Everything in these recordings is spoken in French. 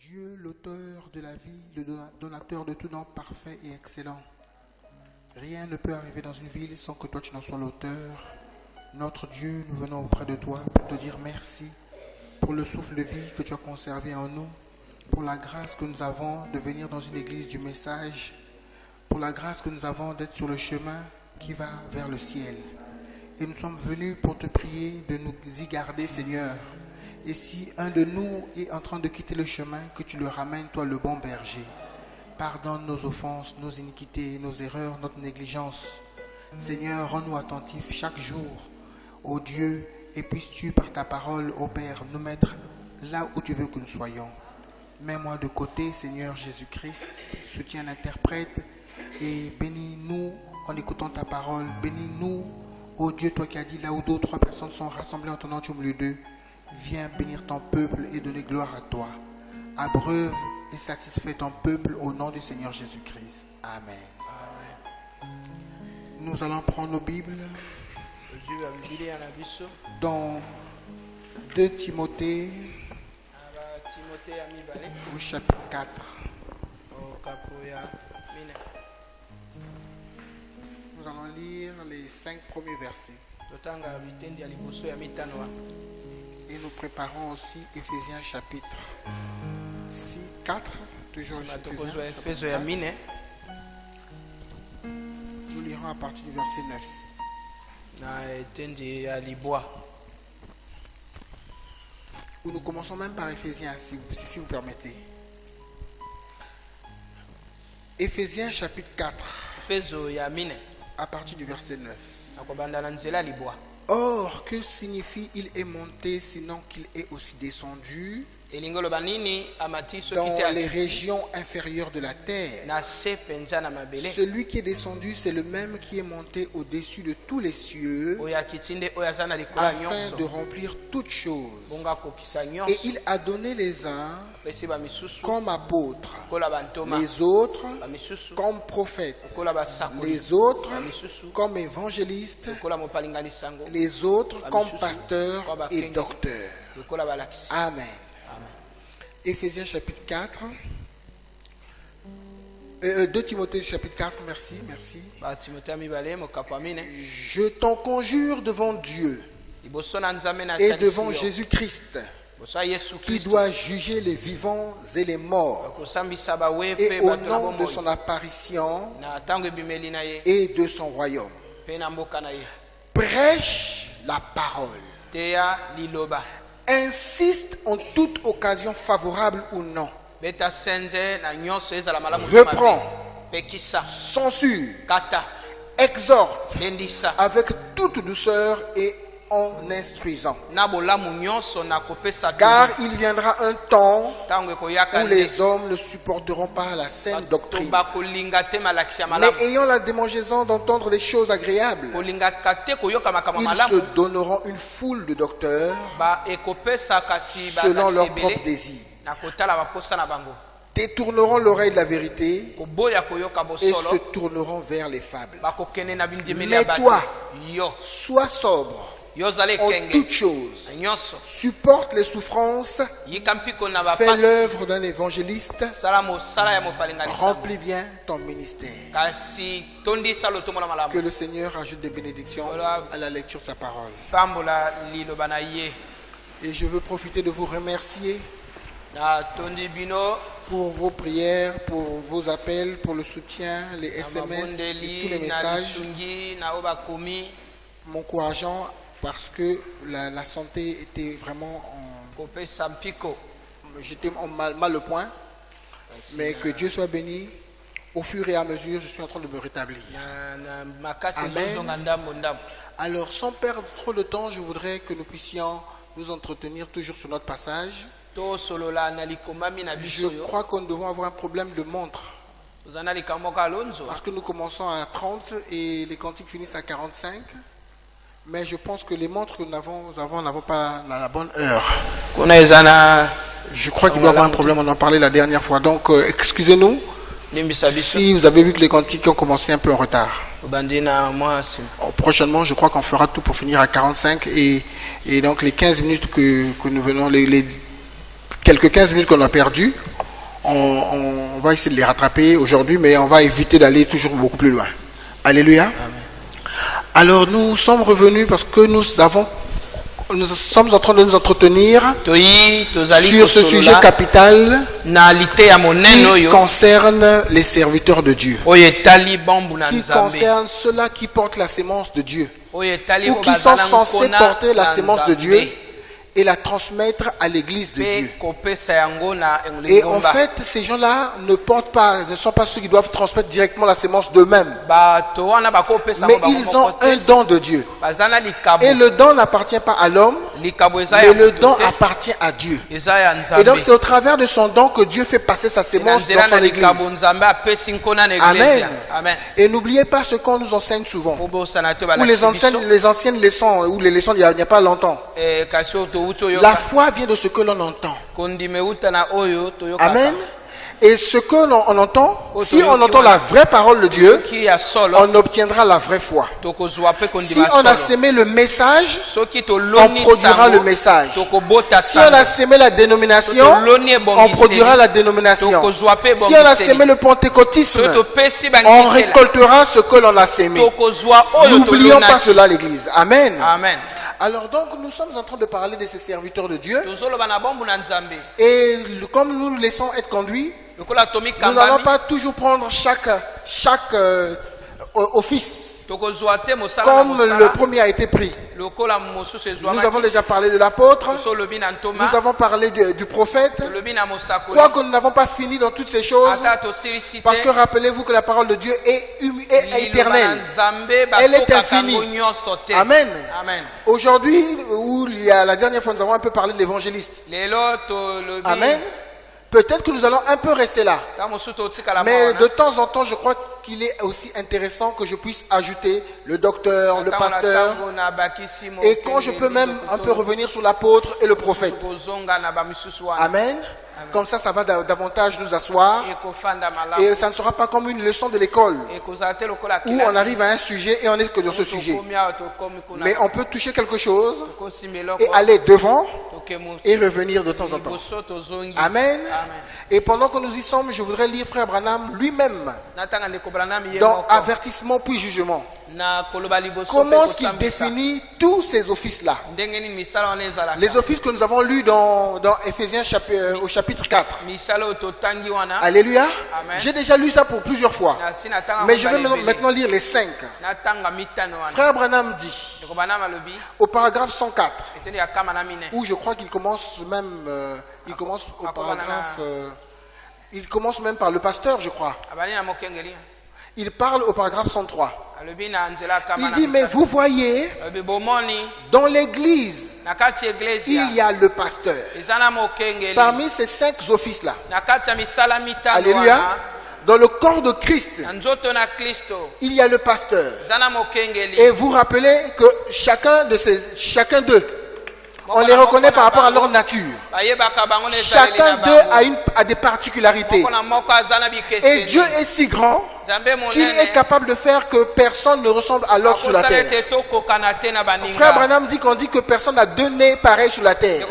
Dieu, l'auteur de la vie, le donateur de tout don parfait et excellent. Rien ne peut arriver dans une ville sans que toi tu n'en sois l'auteur. Notre Dieu, nous venons auprès de toi pour te dire merci pour le souffle de vie que tu as conservé en nous, pour la grâce que nous avons de venir dans une église du message, pour la grâce que nous avons d'être sur le chemin qui va vers le ciel. Et nous sommes venus pour te prier de nous y garder, Seigneur. Et si un de nous est en train de quitter le chemin, que tu le ramènes, toi le bon berger. Pardonne nos offenses, nos iniquités, nos erreurs, notre négligence. Seigneur, rends-nous attentifs chaque jour, ô Dieu, et puisses-tu par ta parole, ô Père, nous mettre là où tu veux que nous soyons. Mets-moi de côté, Seigneur Jésus-Christ, soutiens l'interprète et bénis-nous en écoutant ta parole. Bénis-nous, ô Dieu, toi qui as dit là où 2 ou 3 personnes sont rassemblées en ton nom, tu es au milieu d'eux. Viens bénir ton peuple et donner gloire à toi. Abreuve et satisfais ton peuple au nom du Seigneur Jésus-Christ. Amen. Amen. Nous allons prendre nos Bibles dans 2 Timothée au chapitre 4. Nous allons lire les 5 premiers versets. Et nous préparons aussi Éphésiens chapitre 4, toujours Éphésiens chapitre 4. Nous lirons à partir du verset 9. Ou nous commençons même par Éphésiens, si vous permettez. Éphésiens chapitre 4, à partir du verset 9. Or, que signifie il est monté, sinon qu'il est aussi descendu dans les régions inférieures de la terre? Celui qui est descendu, c'est le même qui est monté au-dessus de tous les cieux, afin de remplir toutes choses. Et il a donné les uns comme apôtres, les autres comme prophètes, les autres comme évangélistes, les autres comme pasteurs et docteurs. Amen. Éphésiens chapitre 4. 2 Timothée chapitre 4, merci. Je t'en conjure devant Dieu et devant Jésus-Christ, qui doit juger les vivants et les morts, et au nom de son apparition et de son royaume. Prêche la parole. Insiste en toute occasion favorable ou non. Reprend, censure, exhorte avec toute douceur et en instruisant. Car il viendra un temps où les hommes ne supporteront pas la saine doctrine, mais ayant la démangeaison d'entendre des choses agréables, ils se donneront une foule de docteurs selon leurs propres désirs, détourneront l'oreille de la vérité et se tourneront vers les fables. Mais toi, sois sobre en toutes choses, supporte les souffrances, fais l'œuvre d'un évangéliste, remplis bien ton ministère. Que le Seigneur ajoute des bénédictions à la lecture de sa parole. Et je veux profiter de vous remercier pour vos prières, pour vos appels, pour le soutien, les SMS et tous les messages m'encourageant, parce que la santé était vraiment j'étais en mal au point, mais que Dieu soit béni. Au fur et à mesure, je suis en train de me rétablir. Amen. Alors, sans perdre trop de temps, je voudrais que nous puissions nous entretenir toujours sur notre passage. Je crois que nous devons avoir un problème de montre, parce que nous commençons à 30 et les cantiques finissent à 45. Mais je pense que les montres que nous n'avons pas la bonne heure. Je crois qu'il doit y avoir un problème, on en parlait la dernière fois. Donc, excusez-nous si vous avez vu que les cantiques ont commencé un peu en retard. Prochainement, je crois qu'on fera tout pour finir à 45. Et donc, les 15 minutes que nous venons, les quelques 15 minutes qu'on a perdues, on va essayer de les rattraper aujourd'hui, mais on va éviter d'aller toujours beaucoup plus loin. Alléluia. Amen. Alors nous sommes revenus parce que nous sommes en train de nous entretenir sur ce sujet capital qui concerne les serviteurs de Dieu, qui concerne ceux-là qui portent la sémence de Dieu, ou qui sont censés porter la sémence de Dieu et la transmettre à l'église de Dieu. Et en fait, ces gens-là ne sont pas ceux qui doivent transmettre directement la sémence d'eux-mêmes. Mais ils ont un don de Dieu. Et le don n'appartient pas à l'homme, mais le don appartient à Dieu. Et donc c'est au travers de son don que Dieu fait passer sa sémence dans son église. Amen. Et n'oubliez pas ce qu'on nous enseigne souvent. Ou les anciennes leçons, ou les leçons il n'y a pas longtemps. La foi vient de ce que l'on entend. Amen. Et ce que l'on entend, si on entend la vraie parole de Dieu, on obtiendra la vraie foi. Si on a sémé le message, on produira le message. Si on a sémé la dénomination, on produira la dénomination. Si on a sémé le pentecôtisme, on récoltera ce que l'on a sémé. N'oublions pas cela, l'Église. Amen. Amen. Alors donc nous sommes en train de parler de ces serviteurs de Dieu. Et comme nous laissons être conduits, nous n'allons pas toujours prendre chaque office comme le premier a été pris. Nous avons déjà parlé de l'apôtre, nous avons parlé du prophète, quoique nous n'avons pas fini dans toutes ces choses, parce que rappelez-vous que la parole de Dieu est éternelle, elle est infinie. Amen. Aujourd'hui, la dernière fois nous avons un peu parlé de l'évangéliste. Amen. Peut-être que nous allons un peu rester là. Mais de temps en temps, je crois qu'il est aussi intéressant que je puisse ajouter le docteur, le pasteur. Et quand je peux même un peu revenir sur l'apôtre et le prophète. Amen. Comme ça va davantage nous asseoir. Et ça ne sera pas comme une leçon de l'école où on arrive à un sujet et on n'est que dans ce sujet. Mais on peut toucher quelque chose et aller devant et revenir de temps en temps. Amen. Et pendant que nous y sommes, je voudrais lire Frère Branham lui-même dans Avertissement puis Jugement. Comment est-ce qu'il définit tous ces offices-là? Les offices que nous avons lus dans Éphésiens au chapitre 4. Alléluia. J'ai déjà lu ça pour plusieurs fois. Mais je vais maintenant lire les 5. Frère Branham dit, au paragraphe 104, où je crois qu'il commence même, il commence même par le pasteur, je crois. Il parle au paragraphe 103. Il dit, mais vous voyez, dans l'église, il y a le pasteur. Parmi ces 5 offices-là, alléluia, dans le corps de Christ, il y a le pasteur. Et vous rappelez que chacun d'eux, on les reconnaît par rapport à leur nature. Chacun d'eux a des particularités. Et Dieu est si grand qu'il est capable de faire que personne ne ressemble à l'autre sur la terre. Frère Branham dit qu'on dit que personne n'a 2 nez pareils sur la terre.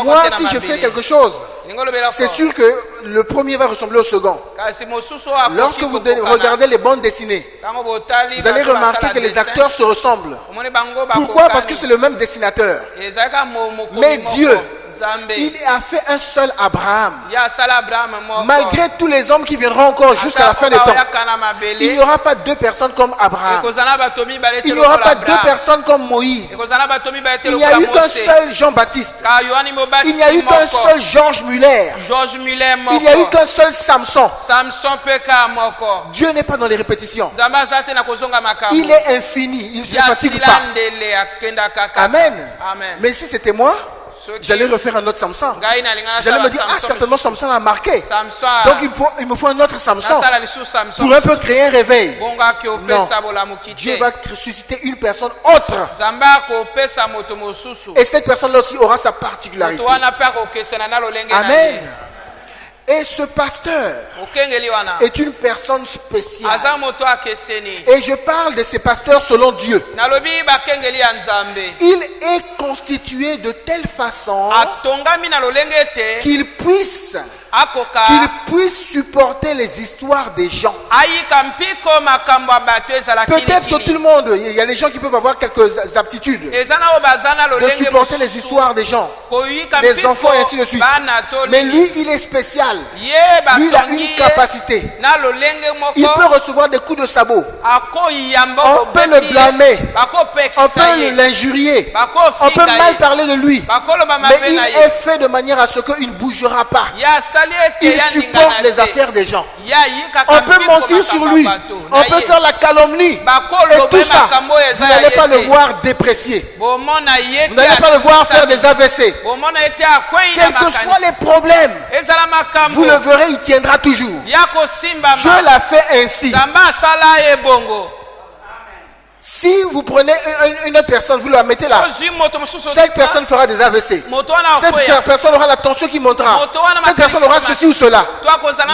Moi, si je fais quelque chose, c'est sûr que le premier va ressembler au second. Lorsque vous regardez les bandes dessinées, vous allez remarquer que les acteurs se ressemblent. Pourquoi? Parce que c'est le même dessinateur. Mais Dieu, il a fait un seul Abraham. Malgré tous les hommes qui viendront encore jusqu'à la fin des temps, il n'y aura pas 2 personnes comme Abraham. Il n'y aura pas 2 personnes comme Moïse. Il n'y a eu qu'un seul Jean-Baptiste. Il n'y a eu qu'un seul Georges Muller. Il n'y a eu qu'un seul Samson. Dieu n'est pas dans les répétitions. Il est infini. Il ne se fatigue pas. Amen. Mais si c'était moi, j'allais refaire un autre Samson. J'allais me dire, certainement Samson a marqué. Donc il me faut un autre Samson pour un peu créer un réveil. Non. Dieu va susciter une personne autre. Et cette personne-là aussi aura sa particularité. Amen. Et ce pasteur est une personne spéciale. Et je parle de ces pasteurs selon Dieu. Il est constitué de telle façon qu'il puisse supporter les histoires des gens. Peut-être que tout le monde, il y a des gens qui peuvent avoir quelques aptitudes de supporter les histoires des gens, des enfants et ainsi de suite. Mais lui, il est spécial. Lui, il a une capacité. Il peut recevoir des coups de sabot. On peut le blâmer. On peut l'injurier. On peut mal parler de lui. Mais il est fait de manière à ce qu'il ne bougera pas. Il supporte les affaires des gens. On peut mentir sur lui. On peut faire la calomnie. Et tout ça, vous n'allez pas le voir déprécier. Vous n'allez pas le voir faire des AVC. Quels que soient les problèmes, vous le verrez, il tiendra toujours. Dieu l'a fait ainsi. Si vous prenez une autre personne, vous la mettez là, cette personne fera des AVC. Cette personne aura la tension qui montera. Cette personne aura ceci ou cela.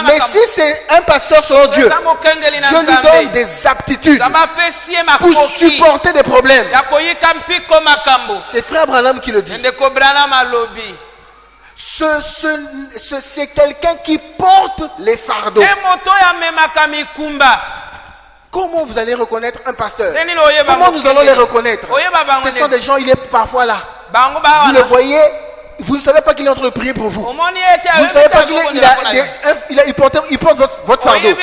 Mais si c'est un pasteur selon Dieu, Dieu lui donne des aptitudes pour supporter des problèmes. C'est frère Branham qui le dit. C'est quelqu'un qui porte les fardeaux. Comment vous allez reconnaître un pasteur? Comment nous allons les reconnaître? Ce sont des gens, il est parfois là. Vous le voyez, vous ne savez pas qu'il est en train de prier pour vous. Vous ne savez pas qu'il porte votre fardeau.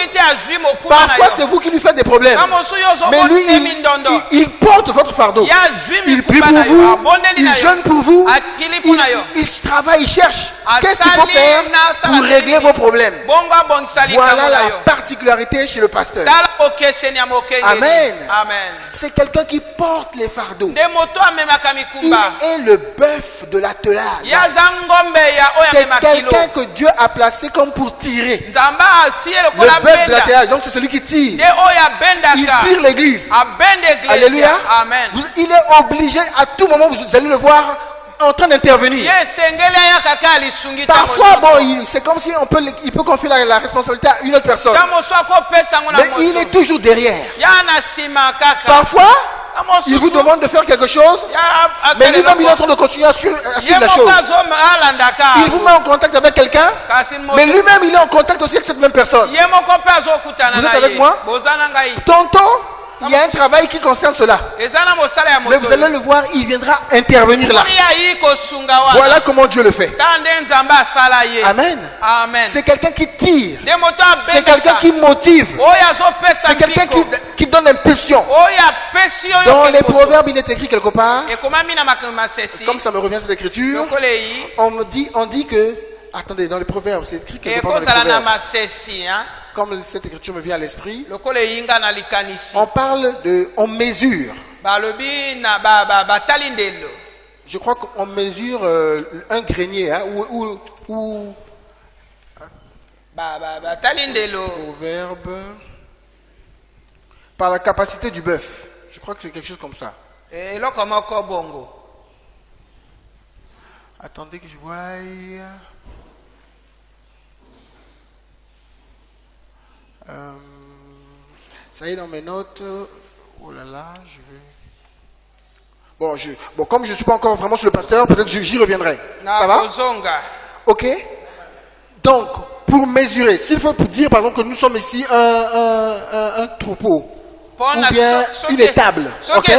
Parfois, c'est vous qui lui faites des problèmes. Mais lui, il porte votre fardeau. Il prie pour vous, il jeûne pour vous, il travaille, il cherche. Qu'est-ce qu'il faut faire pour régler vos problèmes? Voilà la particularité chez le pasteur. Amen. C'est quelqu'un qui porte les fardeaux. Il est le bœuf de l'attelage. C'est quelqu'un que Dieu a placé comme pour tirer. Le bœuf de l'attelage, donc c'est celui qui tire. Il tire l'église. Alléluia. Il est obligé, à tout moment, vous allez le voir en train d'intervenir. Parfois, bon, c'est comme si il peut confier la responsabilité à une autre personne. Mais il est toujours derrière. Parfois, il vous demande de faire quelque chose, mais lui-même il est en train de continuer à suivre la chose. Il vous met en contact avec quelqu'un, mais lui-même il est en contact aussi avec cette même personne. Vous êtes avec moi? Tantôt, il y a un travail qui concerne cela. Mais vous allez le voir, il viendra intervenir là. Voilà comment Dieu le fait. Amen. C'est quelqu'un qui tire. C'est quelqu'un qui motive. C'est quelqu'un qui donne impulsion. Dans les proverbes, il est écrit quelque part. Comme ça me revient cette écriture, on dit que... Attendez, dans les proverbes, c'est écrit quelque part dans les proverbes. Comme cette écriture me vient à l'esprit, on parle de... On mesure. Je crois qu'on mesure un grenier, hein, ou proverbe, par la capacité du bœuf. Je crois que c'est quelque chose comme ça. Attendez que je voie... ça y est dans mes notes. Oh là là, je vais... Bon, comme je ne suis pas encore vraiment sur le pasteur, peut-être j'y reviendrai. Ça va? Ok. Donc, pour mesurer, s'il faut dire par exemple que nous sommes ici un troupeau, ou bien une étable, ok?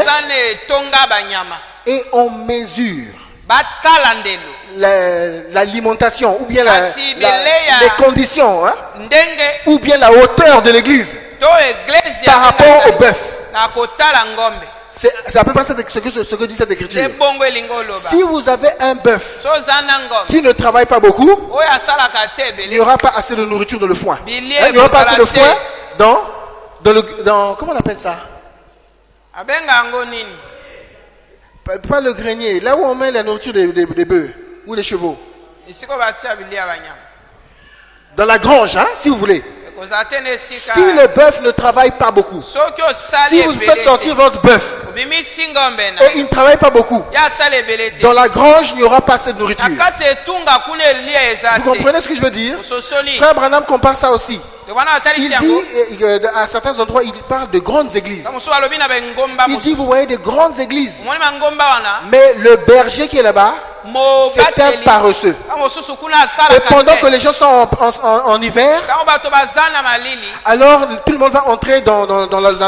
Et on mesure l'alimentation, ou bien les conditions, hein? Ou bien la hauteur de l'église par rapport au bœuf. C'est à peu près ce que dit cette écriture. Si vous avez un bœuf qui ne travaille pas beaucoup, il n'y aura pas assez de nourriture dans le foin. Il n'y aura pas assez de foin dans comment on appelle ça? Pas le grenier, là où on met la nourriture des bœufs ou des chevaux. Dans la grange, hein, si vous voulez. Si le bœuf ne travaille pas beaucoup, si vous faites sortir votre bœuf bimisi ngombe na Et ils ne travaillent pas beaucoup. ya sala ebele te Dans la grange, il n'y aura pas assez de nourriture. na kati etunga kuna elia eza Vous te comprenez ce que je veux dire? ososoli Frère Branham compare ça aussi. wana Il atalisi dit, yango à certains endroits, il parle de grandes églises. mosusu alobi na bengomba Il dit, vous voyez des grandes églises. omoni mangomba wana Mais le berger qui est là-bas, c'est un paresseux. mosusu kuna Et asalaka pendant te que les gens sont en hiver, ntango bato baza na malili alors tout le monde va entrer dans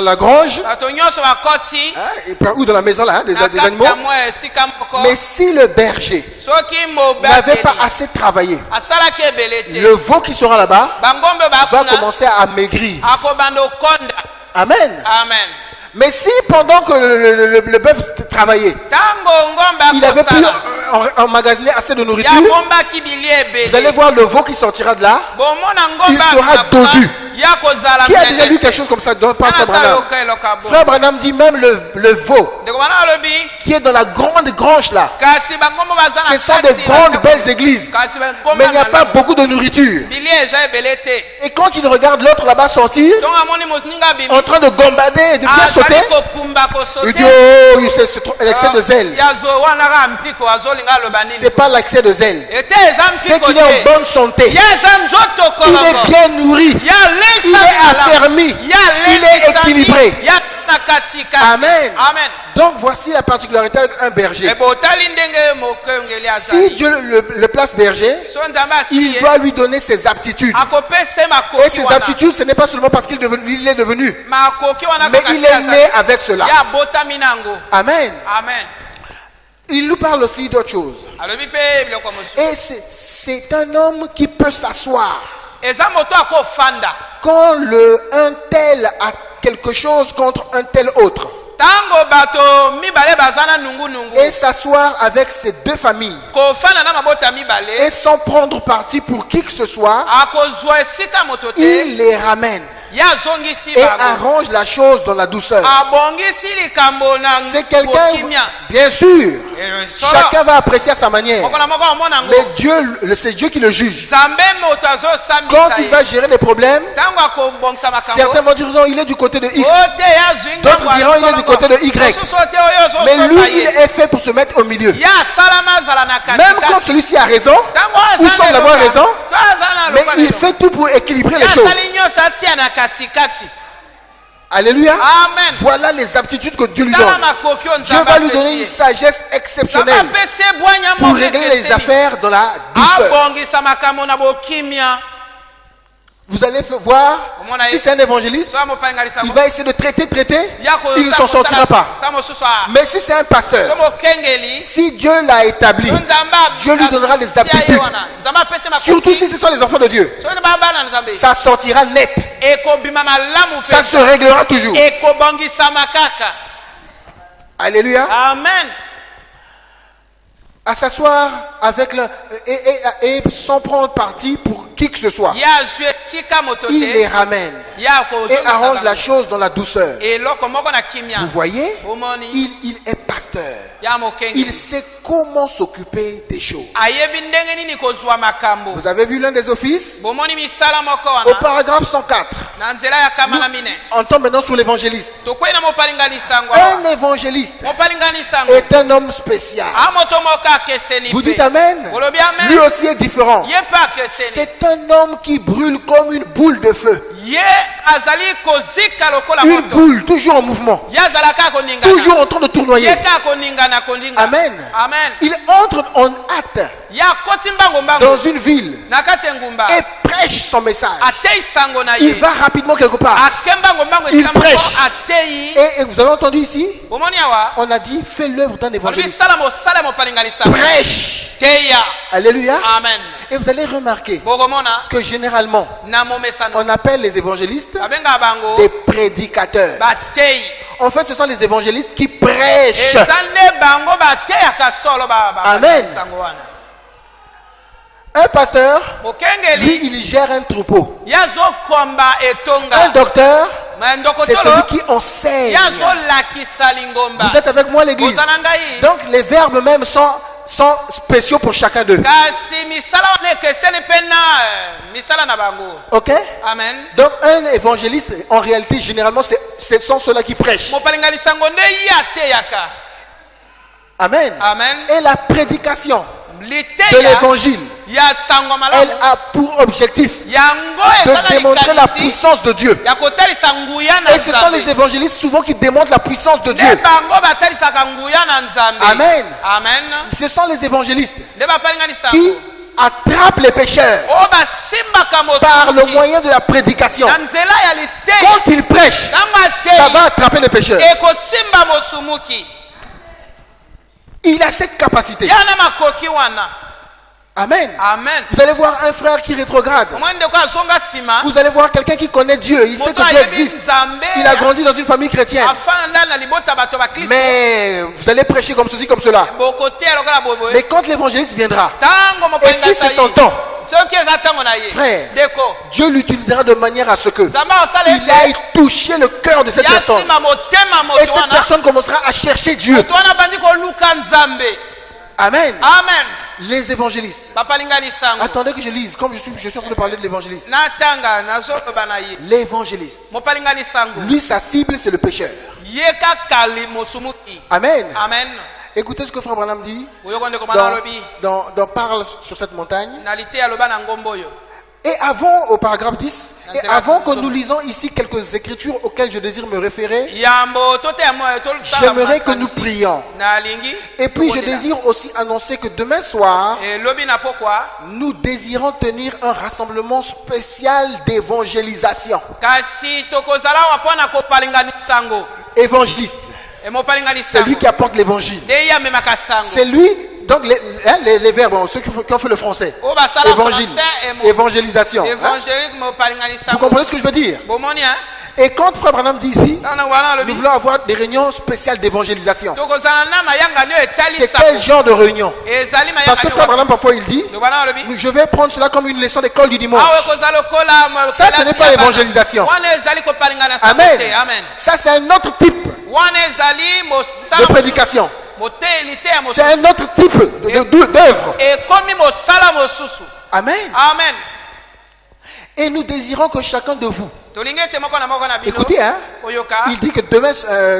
la grange, bato nyonso bakoti hein, ou dans la maison là, hein, des na kati animaux. ya mwa esika moko Mais si le berger soki n'avait pas mobali assez travaillé, asalaki ebele te le veau qui sera là-bas bangombe va bakuna commencer à maigrir. akobanda okonda Amen. amen Mais si pendant que le bœuf travaillait, ntango ngombe il n'avait plus akosala emmagasiné assez de nourriture, yabombaki bilia vous allez ebele voir le veau qui sortira de là. bomona Il ngombe sera akosala, dodu. ya kozala Qui a déjà lu mnene. quelque chose comme ça dans Frère Ana Branham? saloka eloka bo. Frère Branham dit même le veau Ndeko bana alobi qui est dans la grande grange là, kasi bangombe baza na ce sont kati des grandes ya- belles églises. kasi bangombe Mais il n'y a na pas lango. beaucoup de nourriture. bilia eza ebele te Et quand il regarde l'autre là-bas sortir, ntongo amoni moninga bimi en train de gambader et de bien sauter, azali kokumba il dit kosote oh, c'est trop l'excès de zèle. yazo wana ka mpiko azolinga aloba nini C'est pas l'excès de zèle. ete eza C'est mpiko qu'il est en te bonne santé. ya eza nzoto Il est kolongo bien nourri. ya Il est affermi. Il est équilibré. ya na katikati Amen. amen Donc voici la particularité avec un berger. ebo otali ndenge mokengeli Si azali Dieu le place berger, so nzambe il atie doit lui donner ses aptitudes. akopesa Et makoki ses wana aptitudes, ce n'est pas seulement parce qu'il est devenu, makoki wana mais kaka il te est azali. né avec cela. ya botami nango Amen. amen Il nous parle aussi d'autre chose. alobi mpe biloko mosusu Et c'est un homme qui peut s'asseoir. eza moto akofanda Quand un tel a quelque chose contre un tel autre, ntango bato mibale baza na nungunungu et s'asseoir avec ses deux familles, kofanda na mabota mibale et sans prendre parti pour qui que ce soit, akozwa esika moto te il les ramène ye azongisi et bango arrange la chose dans la douceur. abongisi likambo na C'est quelqu'un, kokimia bien sûr, solo chacun va apprécier à sa manière, moko na moko amona yango mais c'est Dieu qui le juge. nzambe moto Quand azosambisa il ye va gérer les problèmes, ntango akobongisa certains makambo vont dire non, il est du côté de X. ote yazwi D'autres diront, il est du côté de Y. mosusu ote oyo Mais lui, ozosoka il ye est fait pour se mettre au milieu. ye asalama azala na Même quand katikati celui-ci a raison, ntango ou aza semble avoir raison, to aza na mais lokola il eloko. fait tout pour équilibrer Ye les choses. asali nyonso atia na katikati Alléluia. amen Voilà les aptitudes que Dieu lui tala donne. makoki oyo Dieu nzambe va lui donner une apesi sagesse ye. exceptionnelle nzambe apesi ye bwanya pour moko régler les ekeseni. affaires dans la douceur. abongisa makambo na bokimia Vous allez voir, Omona si ye. c'est un évangéliste, so amopalingalisa il va essayer de traiter, Ya ko- il ne s'en sortira pas. ta mosusu a- Mais si c'est un so pasteur, mokengeli si Dieu l'a établi, so nzambe Dieu lui donnera les atia ye aptitudes. wana. nzambe apesi makoki. Surtout si ce sont les enfants de Dieu, soki babana na nzambe ça sortira net. ekobima malamu Ça mpenza. se réglera toujours. ekobongisama kaka Alléluia. amen À s'asseoir avec et sans prendre parti pour qui que ce soit. ye azwi etika moto Il les te ramène ye et akozongisa arrange la bango. chose dans la douceur. eloko moko na kimia Vous voyez, omoni il est pasteur. ya Il mokengeli sait comment s'occuper des choses. ayebi ndenge nini kozwa makambo Vous avez vu l'un des offices bomoni misala moko au wana paragraphe 104. na nzela ya kama na mine On tombe maintenant sur l'évangéliste. tokwei na mopalinganisa yango Un awa. évangéliste mopalinganisa yango est un homme spécial. amoto moko akeseni Vous mpe. dites Amen. Olobi amen. Lui aussi est différent. ye mpe akeseni C'est un homme qui brûle comme une boule de feu. ye azali kozika lokola Une moto boule, toujours en mouvement. ye azalaka akoningana Toujours en train de tournoyer. ye ka akoningana koninga Amen. amen Il entre en hâte ye akoti mbango mbango dans une ville na kati ya engumba et prêche son message. atei sango na Il ye va rapidement quelque part. ake mbango mbango Il esika moko prêche. atei Et vous avez entendu ici, omoni awa on a dit fais l'œuvre d'un olobi évangéliste. sala mosala mopalinganisa Prêche. teya Alléluia. amen Et vous allez remarquer bokomona que généralement, na momesano on appelle les évangélistes babenga bango des prédicateurs. batei En fait, ce sont les évangélistes qui prêchent. eza nde bango bateyaka solo Amen. sango wana Un pasteur, lui, mokengeli il gère un troupeau. ye azokomba Un etonga docteur, me c'est ndokotolo celui qui enseigne. ye azolakisa lingomba Vous êtes avec moi, l'église. oza na ngai Donc, les verbes même sont sont spéciaux pour chacun d'eux. kasi misala wana ekeseni mpe na misala na bango. Ok? Amen. Donc un évangéliste, en réalité, généralement, ce sont ceux-là qui prêchent. mopalinga lisango nde ye ateyaka. Amen. Amen. Et la prédication de liteya l'évangile, ya sango elle malamu a pour objectif yango de eza na démontrer la likanisi puissance de Dieu. ya kotalisa nguya na Et ce sont les nzambe. évangélistes souvent qui démontrent la puissance de nde Dieu. bango batalisaka nguya na nzambe. Amen. Amen. Ce sont les évangélistes nde bapalinga qui lisango attrapent les pécheurs oyo basimbaka par le mosuki moyen de la prédication. na nzela ya liteya. Quand ils prêchent, ntango ça va ateyi attraper les pécheurs. ekosimba mosumuki. Il a cette capacité. yana makoki wana. Amen. Amen. Vous allez voir un frère qui rétrograde. omwani ndeko azonga nsima Vous allez voir quelqu'un qui connaît Dieu. Il sait moto que Dieu ayebi existe. nzambe Il a grandi dans une famille chrétienne. afanda na libota bato bakristo Mais vous allez prêcher comme ceci, comme cela. bokoteya lokola boboye. Mais quand l'évangéliste viendra, ntango et si c'est son mopalinga temps, soki eza ntango na ye frère, ndeko Dieu l'utilisera de manière à ce que nzambe asala il aille toucher le cœur de cette personne. yasima motema Et moto cette wana personne commencera à chercher Dieu. moto wana bandi koluka nzambe. Amen. Amen. Les évangélistes. bapalinga lisango Attendez que je lise, comme je suis en train de parler de l'évangéliste. natanga nazoloba na ye L'évangéliste, mopalinga lisango lui, sa cible, c'est le pécheur. ye kaka mosumuki. Amen. Amen. Écoutez ce que Frère Branham dit oyoko ndeko bana alobi dans Parle sur cette montagne. na liteya aloba na ngombo oyo. Et avant, au paragraphe 10, et avant que nous lisons ici quelques écritures auxquelles je désire me référer, yambo toteya moyo tolutala j'aimerais que nous makanisi. prions. nalingi Et puis je tokondela. désire aussi annoncer que demain soir, elobi na pokwa nous désirons tenir un rassemblement spécial d'évangélisation. kasi tokozala awa mpo na kopalinganisa sango. Évangéliste, mopalinganisa c'est lui qui apporte l'évangile. nde ye amemaka sango. C'est lui, donc les verbes, bon, ceux qui ont fait le français. oyo basala Évangile, français évangélisation. Hein? évangélique mopalinganisa Vous comprenez ce que je veux dire? bomoni hein. Et quand Frère Branham dit ici, ntango wana nous alobi voulons avoir des réunions spéciales d'évangélisation. tokozala na mayangani oyo C'est quel etalisaka genre de réunion? ezali Parce que Frère mayangani Branham parfois il dit, tobana alobi je vais prendre cela comme une leçon d'école du dimanche. awa ekozala lokola Ça, ce n'est pas évangélisation. wana ezali kopalingana sango Amen. te. Amen. Ça, c'est un autre type wana ezali de mosala prédication. moteli te ya C'est mosusu un autre type d'œuvre. ekomi mosala mosusu. Amen. Amen. Et nous désirons que chacun de vous, tolingi ete moko na moko na bino écoutez, hein, oyoka il dit que demain,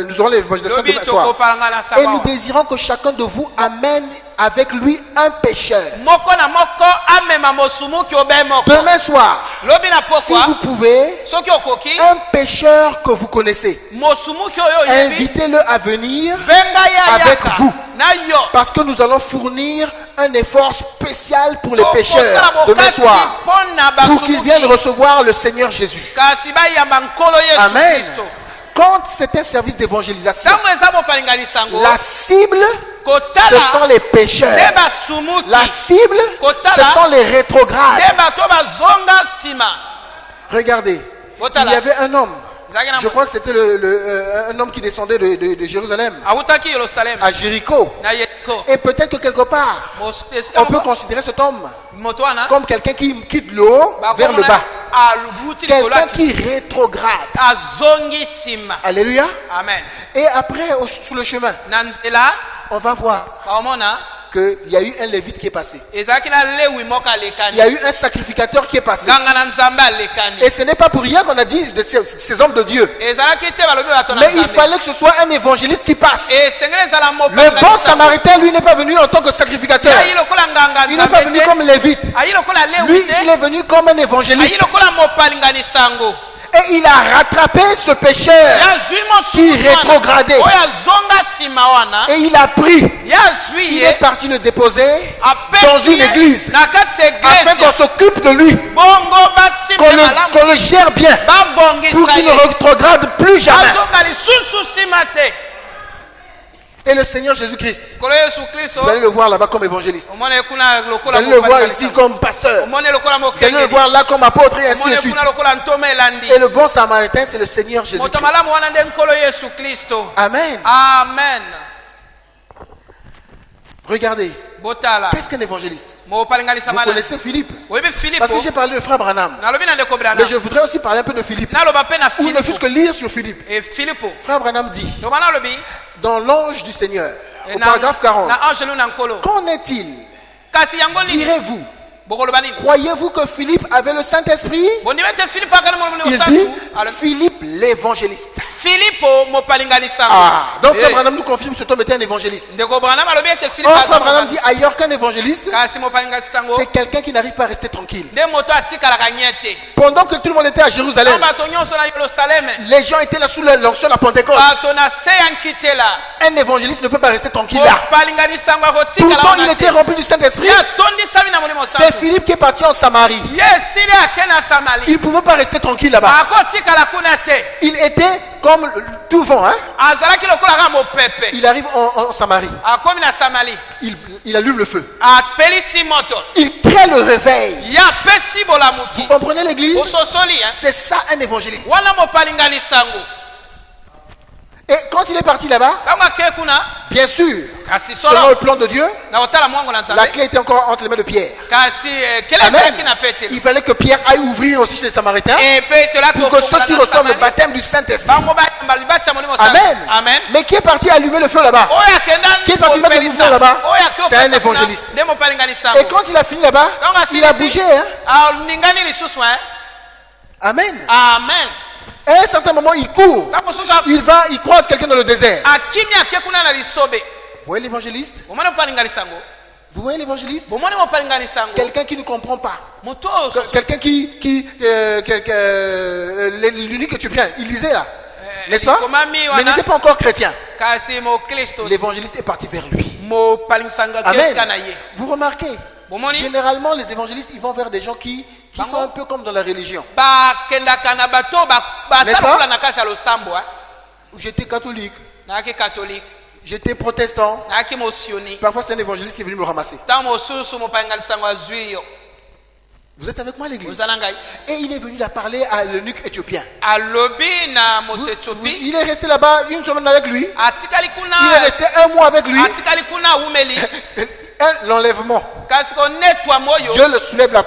nous aurons l'évangélisation lobi demain soir. tokopalangana Et nous sango désirons que chacun de vous amène avec lui un pécheur. moko na moko amema mosumuki obe moko Demain soir, lobi na si vous pokwa pouvez, soki okoki un pécheur que vous connaissez, mosumuki oyo oyebi invitez-le à venir benga ye avec ayaka vous. na yo parce que nous allons fournir un effort spécial pour les Tokosala pécheurs demain bokasi soir, mpona pour qu'ils viennent basumuki recevoir le Seigneur Jésus. kasi bayamba nkolo yesu Amen. kristo. Quand c'est un service d'évangélisation, ntango eza mopalingani sango la cible, ce kotala sont les pécheurs. nde basumuki La cible, Kotala. ce sont les rétrogrades. nde bato bazonga nsima. Regardez, Kotala. il y avait un homme, Ezalaki na je crois que c'était un homme qui descendait de Jérusalem awutaki yerusalemu à Jéricho. na yeriko. Et peut-être que quelque part, on peut considérer cet homme moto wana comme quelqu'un qui quitte le haut vers le bas. avuti likolo Quelqu'un ya qui rétrograde. azongi nsima. Alléluia. Amen. Et après, sur le chemin, na nzela on va voir baomona qu'il y a eu un lévite qui est passé. ezalaki na lewi moko Il alekani y a eu un sacrificateur qui est passé. nganga na nzambe alekani Et ce n'est pas pour rien qu'on a dit de ces hommes de Dieu. ezalaki te balobi bato na Mais il nzambe fallait que ce soit un évangéliste qui passe. esengeli ezala Le bon samaritain, lui, n'est pas venu en tant que sacrificateur. ayi lokola nganga Il n'est pas venu nzambe comme lévite. te ayi lokola Lui, lewi il te est venu comme un ayi évangéliste. lokola mopalingani sango Et il a rattrapé ce pécheur. yazwi Qui mosusu wana rétrogradait. oyo azonga nsima wana Et il a pris. yazwi Il ye est parti le déposer apesi dans une ye église. na kati ya Afin qu'on eglise s'occupe de lui. bongo basimbe malamu Qu'on le gère bien. Pour babongisa qu'il ne ye rétrograde plus jamais. azonga lisusu nsima te. Et le Seigneur Jésus-Christ, kolo yesu kristo vous allez le voir là-bas comme évangéliste. omone kuna Vous lokola allez le voir mopalingani ici sango. comme pasteur. omone lokola Vous allez le mokengeli voir là comme apôtre et ainsi de omone suite. kuna lokola ntoma elandi Et le bon samaritain, c'est le Seigneur moto Jésus-Christ. malamu wana nde nkolo yesu kristo. Amen. Amen. Regardez, botala qu'est-ce qu'un évangéliste? mopalinganisa Vous mana connaissez Philippe? oyebi Parce filipo que j'ai parlé de frère Branham. nalobi na ndeko Mais brana je voudrais aussi parler un peu de Philippe. naloba mpe na Ou ne fût-ce filipo que lire sur Philippe. e filipo Frère Branham dit, toba nalobi dans l'ange du Seigneur, au paragraphe 40. na angelo na nkolo Qu'en est-il? kasi yango nini Direz-vous, bokoloba nini croyez-vous que Philippe avait le Saint-Esprit? bondima ete filipo akana molomoni Il osantu dit Philippe l'évangéliste. filipo mopalinganisango Donc Frère Branham nous confirme que cet homme était un évangéliste. ndeko branham alobi ete filipo Or Frère Branham dit ailleurs qu'un évangéliste, kasi mopalinganisango c'est quelqu'un qui n'arrive pas à rester tranquille. nde moto atikalaka nye te Pendant que tout le monde était à Jérusalem, na bato nyonso na yerusaleme les gens étaient là sous l'onction de la Pentecôte. bato na se ya nkitela Un évangéliste ne peut pas rester tranquille là. mopalinganisango akotikala Pourtant, il wana était te rempli du Saint-Esprit. ye atondisami na molimo C'est santu Philippe qui est parti en Samarie. ye esili ake na samali Il ne pouvait pas rester tranquille là-bas. akotikala kuna te Il était comme tout vent. Hein? azalaki lokola kaka mopepe Il arrive en Samarie. akomi na samali Il allume le feu. apelisi moto Il crée le réveil. ye apesi bolamuki Vous comprenez l'église? ososoli hein? C'est ça un évangéliste. wana mopalinganisango Et quand il est parti là-bas, ntango akei kuna bien sûr, kasi selon solo le plan de Dieu, na kotala mwango na la nzambe clé était encore entre les mains de Pierre. kasi kele Amen. ezalaki na petelo Il fallait que Pierre aille ouvrir aussi chez les Samaritains e petelo pour que ceux-ci reçoivent le baptême du Saint-Esprit. bango bayamba libati ya molimo Amen. amen Mais qui est parti allumer le feu là-bas? oyo akenda Qui est parti mettre le mouvement là-bas? oyo ake C'est un opesa kuna, évangéliste. nde mopalinganisango Et quand il a fini là-bas, ntango il a asilisi, bougé. Hein? alingani lisusu hein? Amen. amen À un certain moment, il court. ntango mosusu Il croise quelqu'un dans le désert. akimi ake kuna na lisobe Vous voyez l'évangéliste? bomoni mopalinganisango Vous voyez l'évangéliste? bomoni mopalinganisango Quelqu'un qui ne comprend pas. moto oyo soso- Quelqu'un l'unique éthiopien, il lisait là. N'est-ce pas? likomami Mais wana n'était pas encore chrétien. kasi mokristo L'évangéliste est parti vers lui. mopalingisanga Amen. kesika na ye Vous remarquez? bomoni Généralement, les évangélistes, ils vont vers des gens qui sont un peu comme dans la religion. bakendaka na bato N'est-ce pas? basala na kati ya losambo hein? J'étais catholique, nayaki catholique j'étais protestant. nayaki mosioni Parfois, c'est un évangéliste qui est venu me ramasser. ntango mosusu mopalinganisango azwi yo Vous êtes avec moi à l'église? oza na ngai Et il est venu là parler à l'eunuque éthiopien. alobi na moto etiopi Il est resté là-bas une semaine avec lui. atikali Il est kuna resté un mois avec lui. atikali kuna awumeli L'enlèvement. kasi konetwama oyo Dieu le soulève là.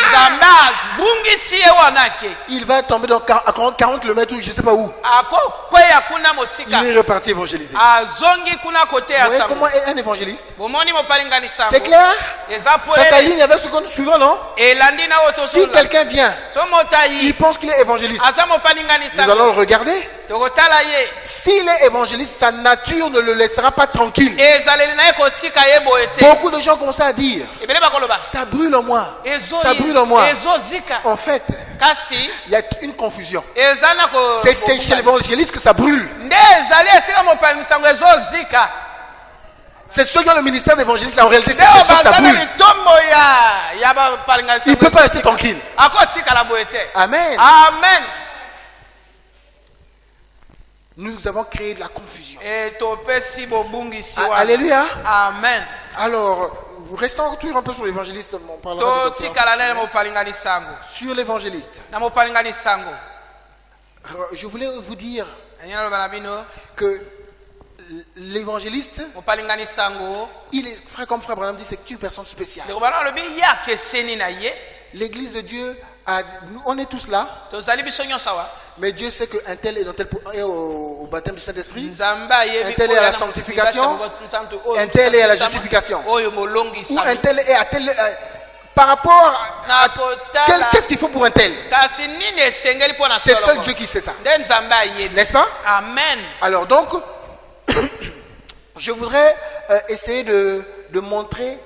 nzambe abungisi ye wana ake Il va tomber dans à 40 km ou je ne sais pas où. akokweya kuna mosika Il est reparti évangéliser. azongi kuna kote Vous ya voyez sango comment est un évangéliste? bomoni mopalinganisango C'est clair? eza Ça polele s'aligne avec ce qu'on suivant, non? elandi na oyo Si tozola quelqu'un vient, so moto il ayi pense qu'il est évangéliste. aza Nous allons mopalinganisango le regarder. tokotala ye S'il est évangéliste, sa nature ne le laissera pas tranquille. ezaleli na ye kotika ye boye te Beaucoup de gens commencent à dire, ebele bakoloba ça brûle en moi. Ezo- Ça brûle en moi. ezozika En fait, kasi il y a une confusion. eza na C'est chez l'évangéliste que ça brûle. nde ezali esika mopalingisango ezozika C'est ceux qui ont le ministère d'évangéliste. En réalité, c'est nde ceux que ça baza na brûle. litombo ya Il ne bapalinganisango peut pas rester tranquille. akotikala boye te Amen. amen Nous avons créé de la confusion. e topesi bobungisi Ah, wana alléluia. amen Alors, restons toujours un peu sur l'évangéliste. On parlera de docteur. totikala nene mopalinganisango Sur l'évangéliste. na mopalinganisango Je voulais vous dire enyina loba na bino que l'évangéliste, mopalinganisango il est, frère comme frère Branham dit, c'est une personne spéciale. ndeko bana alobi ye akeseni na ye L'église de Dieu, on est tous là, tozali biso nyonso awa mais Dieu sait qu'un tel est, est au baptême du Saint-Esprit, nzambe ayebi Un tel est à la sanctification, un tel est à la justification. oyo ou un molongisami tel est à tel. Par rapport na à kotala qu'est-ce qu'il faut pour un tel? kasi nini esengeli mpo na C'est seul solomo Dieu qui sait ça. nde nzambe ayebi N'est-ce pas? amen Alors donc, je voudrais essayer de montrer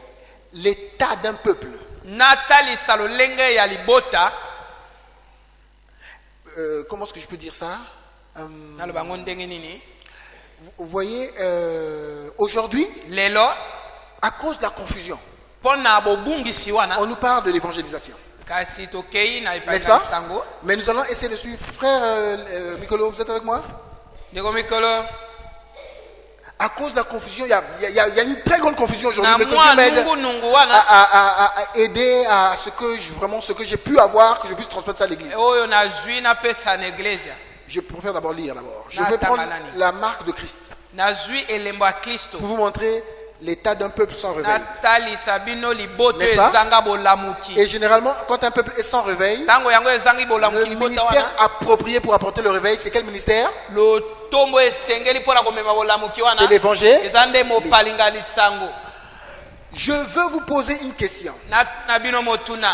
l'état d'un peuple. natalisa lolenge ya libota Comment est-ce que je peux dire ça? naloba ngo ndenge nini Vous voyez, aujourd'hui, lelo à cause de la confusion, mpo na bobungisi wana on nous parle de l'évangélisation. kasi tokei na N'est-ce pas? epaisalisango Mais nous allons essayer de suivre. Frère Mikolo, vous êtes avec moi? ndeko mikolo À cause de la confusion, il y a une très grande confusion aujourd'hui. na Mais que mwa Dieu m'aide nungunungu wana à aider à ce que vraiment ce que j'ai pu avoir, que je puisse transmettre ça à l'église. oyo nazwi napesa na eglise Je préfère d'abord lire d'abord. Je Na vais prendre tamalani. la marque de Christ nazwi elembo ya kristo pour vous montrer l'état d'un peuple sans réveil. natalisa bino liboto N'est-ce pas? ezanga bolamuki. Et généralement, quand un peuple est sans réveil, Tango yango ezangi le bolamuki liboto ministère wana. approprié pour apporter le réveil, c'est quel ministère? Lotombo esengeli mpona komema bolamuki wana. C'est l'évangile. Eza nde mopalinga lisango. Je veux vous poser une question. Na bino motuna.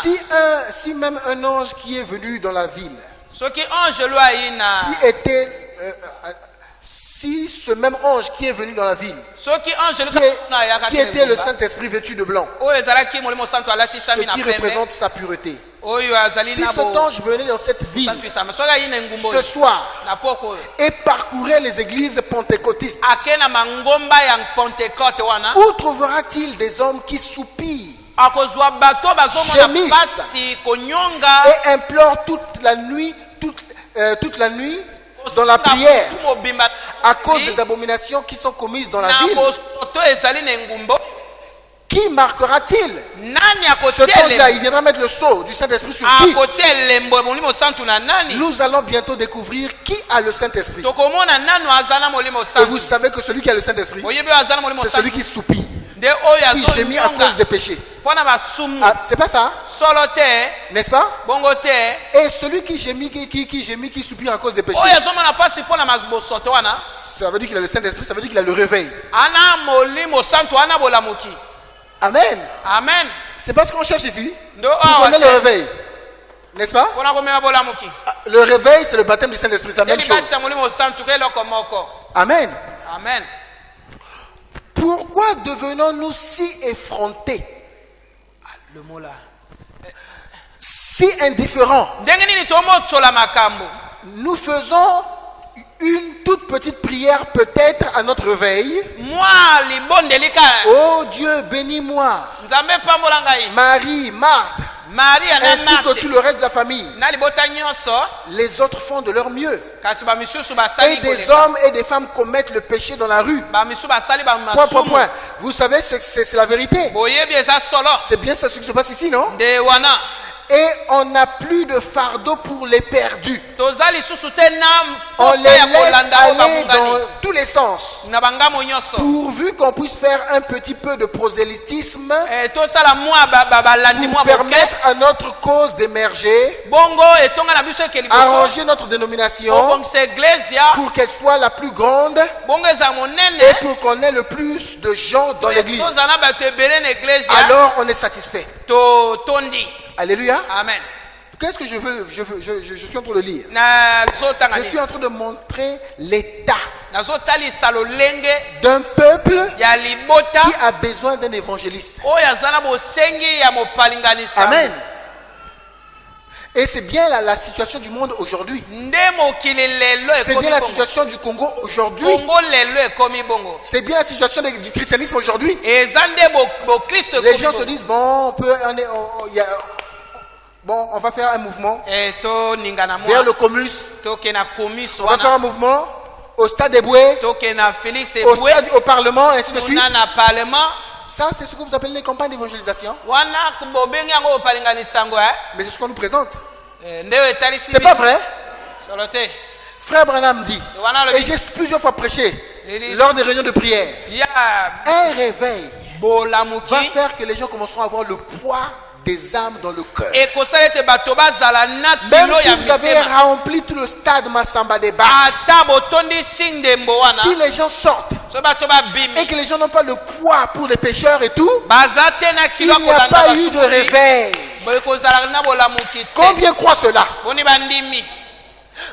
Si même un ange qui est venu dans la ville, Soki ange lo ayina. qui était, si ce même ange qui est venu dans la ville, Soki ange lo qui était le Saint-Esprit vêtu de blanc, oyo ezalaki molimo santo alati ce sami na qui pembe. représente sa pureté. Oyo azali Si na cet bo. ange venait dans cette ville Santo isama. Soki ayina ngumbo. ce soir Na poko. et parcourait les églises pentecôtistes, Akena mangomba ya Pentecote wana. où trouvera-t-il des hommes qui soupirent Akozwa bato bazomona Gémisse. pasi konyonga. et implorent toute la nuit dans la prière à cause des abominations qui sont commises dans la ville? Qui marquera-t-il? Nani Cet ange-là, il akotiele. viendra mettre le sceau du Saint-Esprit sur qui? Akotiele lembo molimo santo na nani. Nous allons bientôt découvrir qui a le Saint-Esprit. Tokomona nanu azana molimo Et vous santo. savez que celui qui a le Saint-Esprit, Oyebi azana molimo c'est santo. celui qui soupire, De oyo qui gémit à cause des péchés. Pona basumu. Ah, c'est pas ça, Solo te. n'est-ce pas? Bongo te. Et celui qui gémit, qui soupire à cause des péchés, Oyo azomona pasi pona mabosoto wana. ça veut dire qu'il a le Saint-Esprit, ça veut dire qu'il a le réveil. Ana molimo santo ana bolamuki. Amen. Amen. C'est pas ce qu'on cherche ici. Ndo Pour awa. connaître le réveil. N'est-ce pas? Pona komema bolamuki. Le réveil, c'est le baptême du Saint-Esprit, c'est la même Eli chose. batisa molimo santo keloko moko. Amen. Amen. Pourquoi devenons-nous si effrontés, Le mot là. si indifférents? Ndenge nini tomotola makambo. Nous faisons une toute petite prière peut-être à notre réveil. Moi libondelika. Oh Dieu, bénis-moi. Nzambe pambola ngai. Marie, Marthe, Maria na ainsi que tout Marthe. le reste de la famille. Na libota nyonso. Les autres font de leur mieux. Kasi ba misusu Et basali des koleka. hommes et des femmes commettent le péché dans la rue. Ba misusu basali ba Point, point, masumu. point. Vous savez, c'est la vérité. Boyebi eza solo. C'est bien ça ce qui se passe ici, non? De wana. Et on n'a plus de fardeau pour les perdus. Toza lisusu te na On posa les ya laisse kolanda o aller babungani. dans tous les sens. Na bangamo nyonso. Pourvu qu'on puisse faire un petit peu de prosélytisme Tosala mwa balandi pour mwa boke. permettre à notre cause d'émerger, Bongo etonga na biso ke liboso. arranger notre dénomination Obongisa Ecclesia. pour qu'elle soit la plus grande Bongo eza monene. et pour qu'on ait le plus de gens dans l'église. Tozala bato ebele na Ecclesia. Alors on est satisfait. Tondi. Alléluia. Amen. Qu'est-ce que je suis en train de lire? Nazotanga Je suis nini? en train de montrer l'état Nazotalisa lolenge d'un peuple ya libota qui a besoin d'un évangéliste. oyo aza na bosengi ya mopalinganisa. Amen. Et c'est bien la situation du monde aujourd'hui. Nde mokili lelo C'est ekomi bien la bongo. situation du Congo aujourd'hui. Congo lelo ekomi bongo. C'est bien la situation du christianisme aujourd'hui. Eza nde bokristo Les ekomi gens se bongo. disent, bon, on va faire un mouvement Toningana vers le mwa Comus. tokena komiso On va faire un wana mouvement au stade des Boués, tokena Félix au Parlement, ainsi de suite. muna na parlement Ça, c'est ce que vous appelez les campagnes d'évangélisation. wana bobengi yango bopalinganisa yango Mais c'est ce qu'on nous présente. nde etalisi C'est pas vrai? solo te. Frère Branham dit, Wana et alobi j'ai plusieurs fois prêché Élie. lors des réunions de prière, ya un réveil bolamuki va faire que les gens commenceront à avoir le poids des âmes dans le cœur. ekosala ete bato bazala na Même kilo si ya vous avez mitema rempli tout le stade Massamba Débat, ata botondisi ndembo wana si les gens sortent so bato babimi et que les gens n'ont pas le poids pour les pécheurs et tout, baza te na il kilo n'y a kolanda pas eu de basukuli réveil. ekozala na bolamuki te Combien croient cela? boni bandimi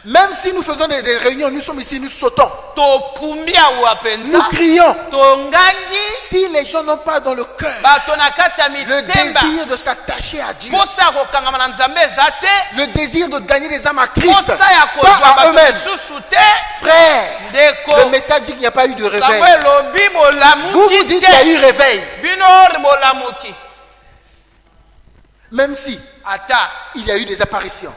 Même si nous faisons des réunions, nous sommes ici, nous sautons, topumbi awa nous mpenza crions. tongangi Si les gens n'ont pas dans le cœur bato na kati ya le mitemba désir de s'attacher à Dieu, posa ya kokangama na nzambe eza te le désir de gagner des âmes à Christ, posa ya pas kozwa à bato eux-mêmes, lisusu te frère, ndeko le message dit qu'il n'y a pas eu de nzambe réveil. elobi Vous vous bolamuki dites qu'il y a te eu réveil, bino bolamuki même si ata il y a eu des apparitions,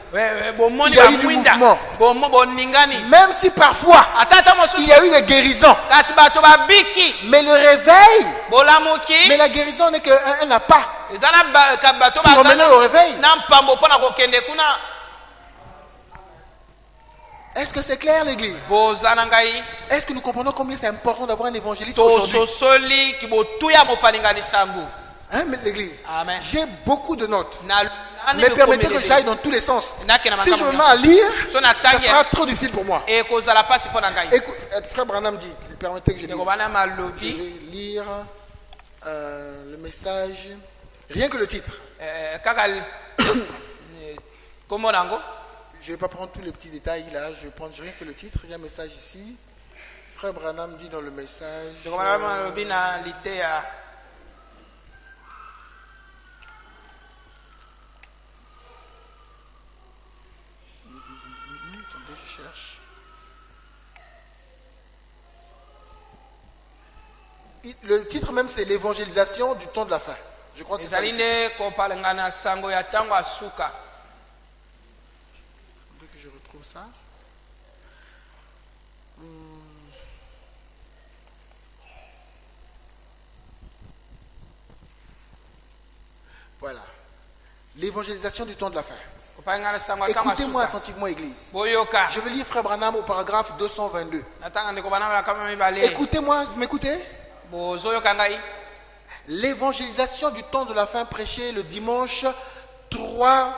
bomoni Il y a eu du bamwinda mouvement. boningani même si parfois ata ata il mosusu y a eu des guérisons, kasi bato babiki mais le réveil, bolamuki mais la guérison n'est qu'un appât eza na bato pour emmener au réveil. na mpambo mpo na kokende kuna. Est-ce que c'est clair l'église? boza na ngai Est-ce que nous comprenons combien c'est important d'avoir un évangéliste aujourd'hui? tososoli kibotuya mopalinganisa ngu. Hein, l'église? Amen. J'ai beaucoup de notes. Na- Mais permettez que j'aille dans tous les sens. Si je me mets à lire, ça sera trop difficile pour moi. ekozala pasi mpo na ngai. Écoute, frère Branham dit, permettez que je lise. ndeko bana Je malobi vais lire le message, rien que le titre. kaka kombo nango Je ne vais pas prendre tous les petits détails là, je vais prendre rien que le titre. Il y a un message ici. Frère Branham dit dans le message. ndeko bana malobi na liteya Attendez, je cherche. Le titre même c'est l'évangélisation du temps de la fin. Je crois que c'est ça. ezali Le titre. nde kopalingana sango ya ntango asuka. Attendez que je retrouve ça. Voilà. L'évangélisation du temps de la fin. kopalingana sango ya ntango Écoutez-moi asuka. attentivement, Église. boyoka Je vais lire Frère Branham au paragraphe 222. natanga ndeko bana bala kama mibale Écoutez-moi, vous m'écoutez? bozoyoka ngai. L'évangélisation du temps de la fin prêchée le dimanche 3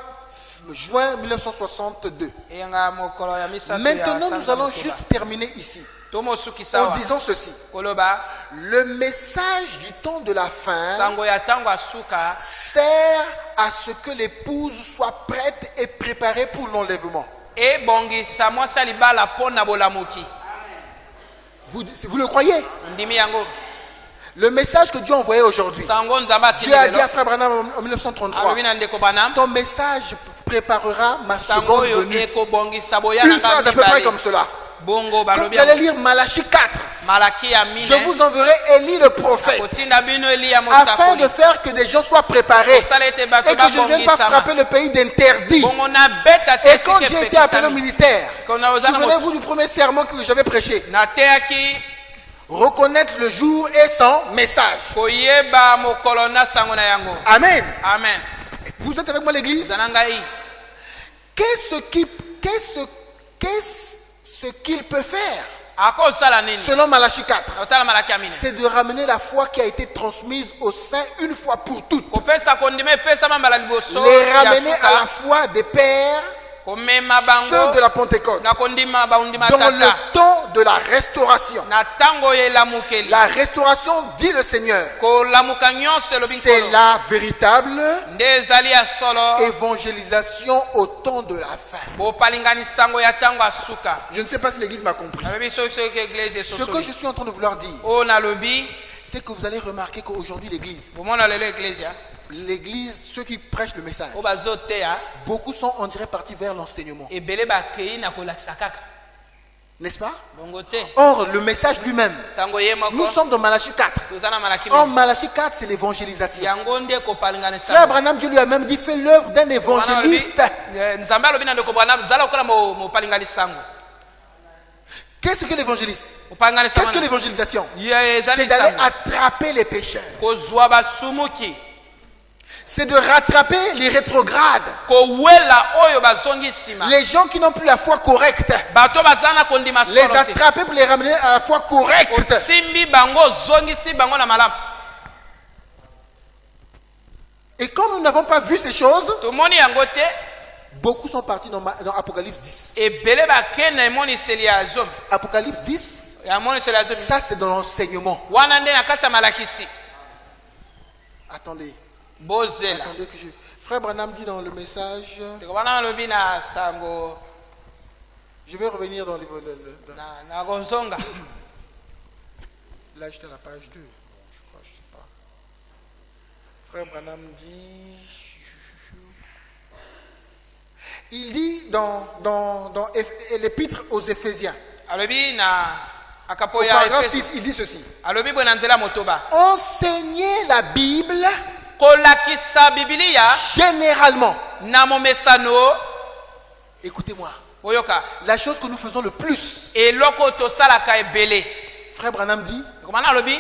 juin 1962. eyenga mokolo ya misato ya Maintenant, nous sanza allons motoba. juste terminer ici tomosukisa en wa disant ceci. koloba Le message du temps de la fin sango ya ntango asuka sert à ce que l'épouse soit prête et préparée pour l'enlèvement. ebongisa mwasi ya libala mpo na bolamuki. Vous le croyez? ndimi yango Le message que Dieu a envoyé aujourd'hui. sango nzambe Dieu a dit à atilelo Frère Branham en 1933, alobi na ndeko bana ton message préparera ma sango seconde oyo venue. ekobongisa boya Une na phrase à ngai peu près mibale. comme cela. bongo Quand balobi vous allez yango. lire Malachie 4, malaki ya je mine vous enverrai Élie le prophète, kotinda bino eli ya afin de mosakoli faire que des gens soient préparés kosala ete bato et que je ne vienne pas babongisama frapper le pays d'interdit. bongo nabeta te Et quand esika j'ai été appelé au epekisami ministère, Quand on a osé souvenez-vous du premier sermon que j'avais prêché. nateyaki Reconnaître le jour et son message. koyeba mokolo na sango na yango. Amen. Amen. Vous êtes avec moi l'église? eza na ngai Qu'est-ce qu'il peut faire akosala nini selon Malachie 4? otala malaki ya mine C'est de ramener la foi qui a été transmise au sein une fois pour toutes. kopesa kondima epesama mbala liboso Les ya ramener à la suka foi des pères, komema ceux bango de la Pentecôte, na kondima baundima dans tata le temps de la restauration. na ntango ya elamukeli La restauration, dit le Seigneur, kolamuka nyonso elobi c'est nkolo la véritable nde ezali ya solo évangélisation au temps de la fin. bopalingani sango ya ntango asuka. Je ne sais pas si l'église m'a compris. nalobi soki eglise Ce que je esosoli suis en train de vouloir dire, oyo nalobi c'est que vous allez remarquer qu'aujourd'hui l'église, bomona lelo eglise ceux qui prêchent le message, oyo bazoteya beaucoup sont on dirait partis vers l'enseignement, ebele bakei na kolakisa kaka n'est-ce pas? bongo te Or, le message lui-même, sango ye nous moko sommes dans Malachie 4. toza na malaki En mingi. Malachie 4, c'est l'évangélisation. yango nde kopalingana Frère sango Branham, Dieu lui a même dit, fais l'œuvre d'un évangéliste. nzambe alobi na ndeko bwana zala lokola mopalingani sango Qu'est-ce que l'évangéliste? mopalingani Qu'est-ce que sango l'évangélisation? ye C'est ezali d'aller sango attraper les pécheurs. kozwa basumuki C'est de rattraper les rétrogrades. kowela oyo bazongi nsima Les gens qui n'ont plus la foi correcte. bato baza na kondima Les solo te attraper pour les ramener à la foi correcte. osimbi bango ozongisi bango na malamu. Et comme nous n'avons pas vu ces choses, tomoni yango te beaucoup sont partis dans Apocalypse 10. ebele bakende na emoniseli ya zomi Apocalypse 10, ya emoniseli ya zomi ça c'est dans l'enseignement. wana nde na kati ya malakisi Attendez, bozela attendez que je... Frère Branham dit dans le message, ndeko bana alobi na sango je vais revenir dans na kozonga là j'étais à la page 2, je crois, je sais pas. Frère Branham dit, il dit dans l'épître aux Éphésiens, alobi na akapo au ya paragraphe Efeso 6, il dit ceci: alobi boye na nzela motoba enseignez la Bible kolakisa bibilia généralement. na momesano. Écoutez-moi, oyoka la chose que nous faisons le plus, eloko tosalaka ebele Frère Branham dit ndeko bana alobi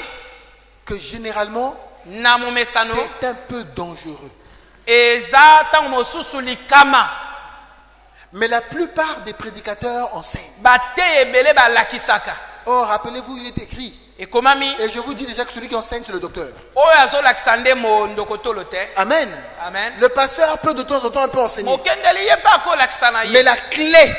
que généralement na momesano c'est un peu dangereux. eza ntango mosusu likama Mais la plupart des prédicateurs enseignent. bateyi ebele balakisaka Oh, rappelez-vous, il est écrit. ekomami Et je vous dis déjà que celui qui enseigne, c'est le docteur. oyo azolakisa nde mondokotolo te. Amen. Amen. Le pasteur peut de temps en temps un peu enseigner. mokengeli ye mpe akolakisa na Mais ye la clé,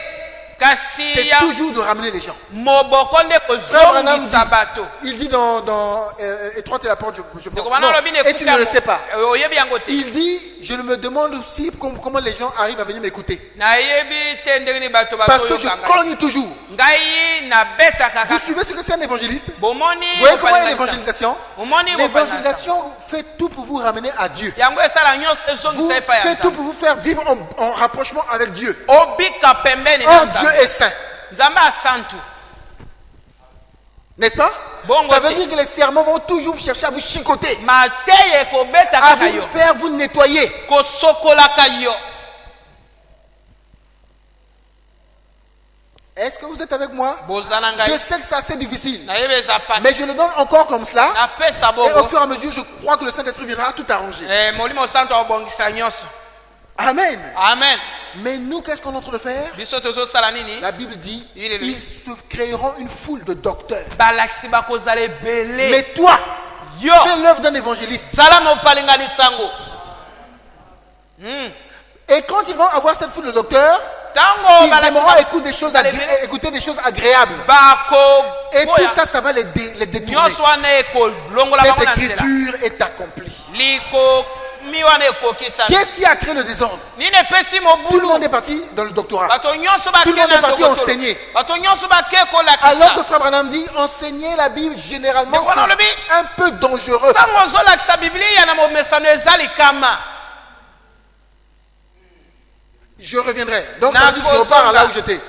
kasi c'est ya toujours de ramener les gens. moboko nde Frère Branham kozongisa bato. dit, il dit dans Étroite est la porte, je pense. Ekomana Non, olobi na et tu ne le sais pas. oyebi yango te. Il dit, je me demande aussi comment les gens arrivent à venir m'écouter. nayebi te ndenge nini bato Parce que je bazoyoka ngai. cogne toujours. ngai nabetaka Vous kaka. suivez ce que c'est un évangéliste? bomoni Vous voyez comment est bopalinganisa. l'évangélisation? omoni L'évangélisation fait tout pour vous ramener à Dieu. yango esala nyonso Vous ezongisa epai ya fait tout nzambe pour vous faire vivre en rapprochement avec Dieu. obika pembeni na Or, Dieu nzambe est saint. nzambe asantu. N'est-ce pas? Bon, Ça veut ok. dire que les serments vont toujours chercher à vous chicoter, mateyi ekobeta à kaka vous yo faire vous nettoyer. kosokolaka yo. Est-ce que vous êtes avec moi? boza na Je ngai sais que c'est assez difficile, nayebi eza mais pasi je le donne encore comme cela. napesa Et au bongo fur et à mesure, je crois que le Saint-Esprit viendra tout arranger. molimo santo akobongisa nyonso. Amen. amen. Mais nous, qu'est-ce qu'on est en train de faire? biso tozosala nini La Bible dit, Il est lui. ils se créeront une foule de docteurs. balakisi bakozala ebele. Mais toi, yo fais l'œuvre d'un évangéliste. zala mopalinganisango. Et quand ils vont avoir cette foule de docteurs, ntango ils aimeront écouter des choses agréables. Et tout ça, ça va les détourner. nyonso wana ekolongola Cette bango na nzela. écriture est accomplie. likomi wana ekokisa Qu'est-ce qui a créé le désordre? nini epesi Tout le mobulu. monde est parti dans le doctorat. bato nyonso Tout le bake monde est na parti ndokotolo. enseigner. bato nyonso bake Alors que kolakisa. Frère Branham dit, enseigner la Bible, généralement, Mais voilà le but. c'est un peu dangereux. ntango ozolakisa biblia na momesano eza likama. Je reviendrai. Donc, ça veut dire que je repars à là où j'étais.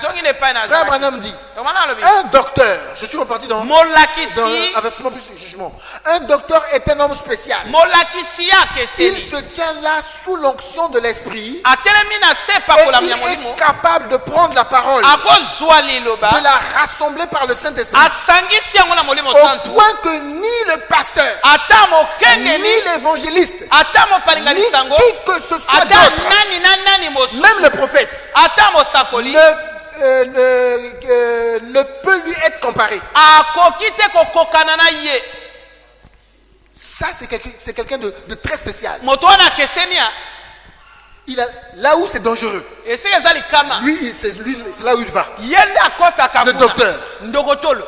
zongi na epai na Frère zalaki. Branham dit, omwana alobi un docteur, je suis reparti dans molakisi un versement plus jugement. Un docteur est un homme spécial. molakisi yake Il eseni se tient là sous l'onction de l'esprit atelemi na se et pakola il ya molimo est capable de prendre la parole, akozwa liloba de la rassembler par le Saint-Esprit, asangisi yango na molimo au santu point que ni le pasteur, ata ni mokengeli l'évangéliste, ata ni mopalinganisango qui que ce soit ata d'autre, nani na nani mosusu même le prophète, ata mosakoli ne peut lui être comparé. akoki te kokokana na ye. Ça, c'est quelqu'un de très spécial. moto wana akeseni a Là où c'est dangereux, esili eza likama lui, c'est là où il va. ye nde akɔtaka Le docteur. ndokotolo.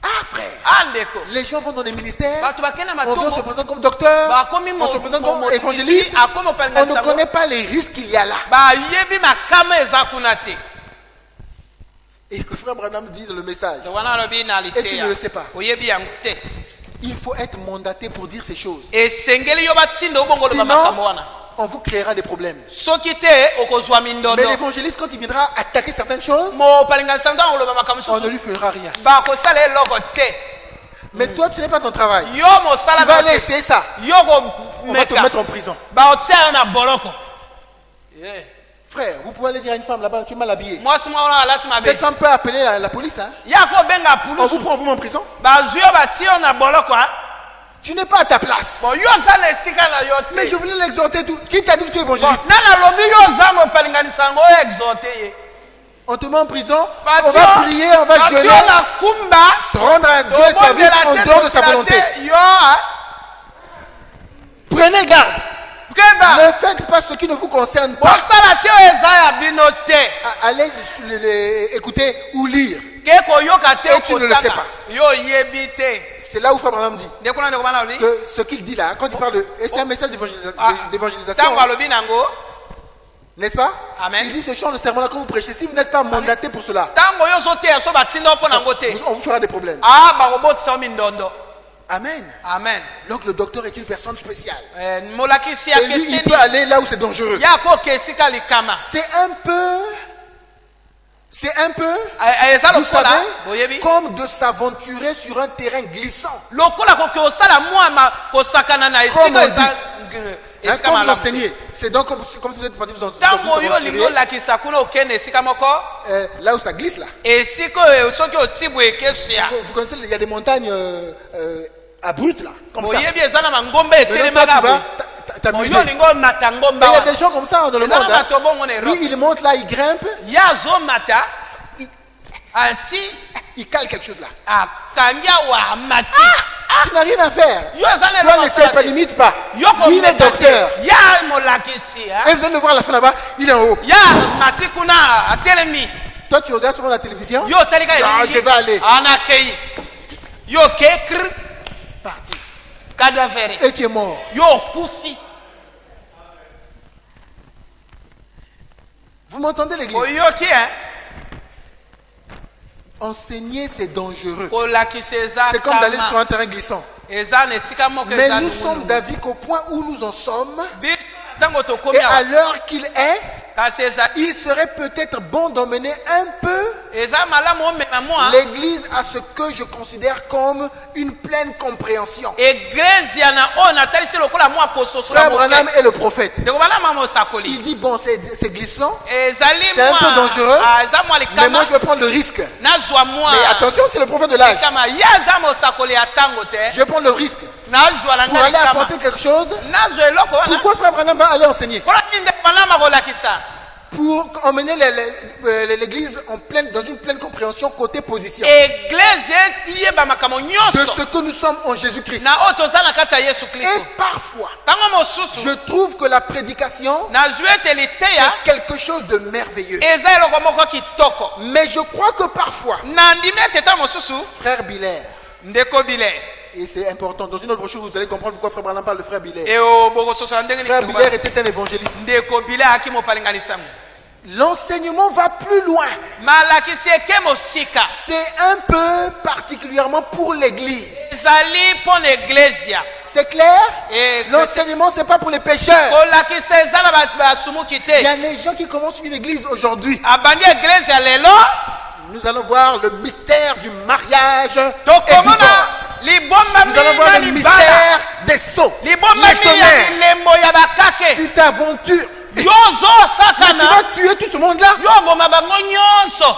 Ah, frère, ah ndeko les gens vont dans des ministères, bato bakende na on vient se matongo présenter comme docteur, bakomi on se présente comme évangéliste, akomi on ne mopalinganisango connaît pas les risques qu'il y a là. bayebi makama eza kuna te. Et que frère Branham dit dans le message, wana alobi na Et tu ne liteya le sais pas. oyebi yango te. il faut être mandaté pour dire ces choses. esengeli yo batinda obongoloba Sinon, makambo wana on vous créera des problèmes. soki te okozwa Mais mindondo l'évangéliste, quand il viendra attaquer certaines choses, mopalinganisango ntango oloba makambo on ne mosusu lui fera rien. bakosala eloko te. Mais toi, tu n'es pas ton travail. yo Tu mosala vas aller essayer ça. yo On va te komeka mettre en prison. baotia yo na boloko. Frère, vous pouvez aller dire à une femme là-bas, tu es mal habillé. mwasi mwa wana alati Cette mabe femme peut appeler la police. Hein. ya kobenga On vous pulusu prend vous en prison. bazwi yo batie yo na boloko. Tu n'es pas à ta place. bon yo oza na esika na yo Mais te. je voulais l'exhorter tout. Qui t'a dit que tu es évangéliste? na nalobi yo oza mopalinganisango oyo exote ye. On te met en prison, on Batie va yo- prier, on va batie jeûner, yo na kumba se rendre à Dieu service en dehors de sa volonté. yo Prenez garde. keba Ne faites pas ce qui ne vous concerne pas. bosala te oyo eza ya bino te. Allez écouter ou lire. ke koyoka te Et tu ne le sais okotaka pas. yo oyebi te. C'est là où Frère Branham dit nde kuna ndeko bana alobi que ce qu'il dit là, quand il parle de. Et c'est un message d'évangélisation, ntango alobi nango n'est-ce pas? Amen. Il dit ce chant de serment là que vous prêchez, si vous n'êtes pas mandaté pour cela, ntango yo ozoteya so batinda yo mpo nango te on vous fera des problèmes. bakobotisa yo mindondo. Amen. amen. Donc le docteur est une personne spéciale. molakisi Et lui, il peut akeseni aller là où c'est dangereux. ya koka esika likama. C'est un peu, eza vous lokola savez, boyebi comme de s'aventurer sur un terrain glissant. lokola koki osala mwama kosakana na Comme esika on eza Hein, esika comme vous malamu. enseignez, c'est donc comme si vous êtes parti vous ntango oyo olingi aventurer, olakisa kuna okende esika moko là où ça glisse là. esika oyo soki otibwa ekesuya Vous connaissez, il y a des montagnes abruptes là, comme ça. boyebi eza na mangombe Maintenant, toi, etelemaka boye. t'amuser. Oyo lingo matango Mais il y a mbawa. des gens comme ça dans le Ezala monde. bato bongo ne Lui, rock. il monte là, il grimpe, Ya zo mata il, anti il cale quelque chose là. akanya wa mati. Tu n'as rien à faire. Yo ezana Toi, lo ne sais pas, limite pas. Yo Lui, il est docteur. Ya molakisi ha. Et vous allez le voir à la fin là-bas, il est en haut. Ya mati kuna atelemi. Toi, tu regardes sur la télévision. Yo talika Ah, je vais aller. Anakei. Yo kekr Parti. cadavere. Et tu es mort. Yo kufi. Vous m'entendez, l'église? Oyoki hein. Enseigner, c'est dangereux. Kolakisi eza C'est comme d'aller kama. sur un terrain glissant. Eza na esika moko Mais eza nous nungunungu. sommes d'avis qu'au point où nous en sommes, Biso ntango tokomi et à awa, l'heure qu'il est, kasi eza il serait peut-être bon d'emmener un peu eza malamu omema mwa l'Église à ce que je considère comme une pleine compréhension. eglise na oyo natalisi lokola mwa pososo na Frère Branham moke est le prophète. ndeko banama mosakoli Il dit, bon, c'est glissant, ezali c'est un peu dangereux, eza mwa mais likama moi je vais prendre le risque. nazwa mwa Mais attention, c'est le prophète de l'âge. likama ye aza mosakoli ya ntango te Je vais prendre le risque nazwa na pour nga aller likama apporter quelque chose. nazwa eloko wana Pourquoi Frère Branham va aller enseigner? kola nini ndeko banama kolakisa Pour emmener l'Église dans une pleine compréhension côté position eglise yeba makambo de nyonso ce que nous sommes en Jésus-Christ. na oyo toza na kati ya yesu Et kristo parfois, ntango mosusu je trouve que la prédication, nazwi ete liteya c'est quelque chose de merveilleux. eza eloko moko kitoko Mais je crois que parfois, nandimi ete ntango mosusu Frère Biller, ndeko bile et c'est important, dans une autre brochure, vous allez comprendre pourquoi Frère Branham parle de Frère Biller. eo bokososola ndenge Frère nini Biller était un évangéliste. ndeko bile ayaki mopalinganisamu L'enseignement va plus loin. malakisi eke mosika C'est un peu particulièrement pour l'Église. ezali mpo na eglesia C'est clair? Et L'enseignement, c'est pas pour les pécheurs. kolakisa eza na bato basumuki Il y te a des gens qui commencent une église aujourd'hui. abandi eglesia lelo Nous allons voir le mystère du mariage et tokomona divorce. libombami Nous allons voir na le libala mystère des sceaux. Les libombami ya tonnerres. bilembo ya bakake Tu t'aventures. yo Tu ozosakana vas tuer tout ce monde-là. yo oboma bango nyonso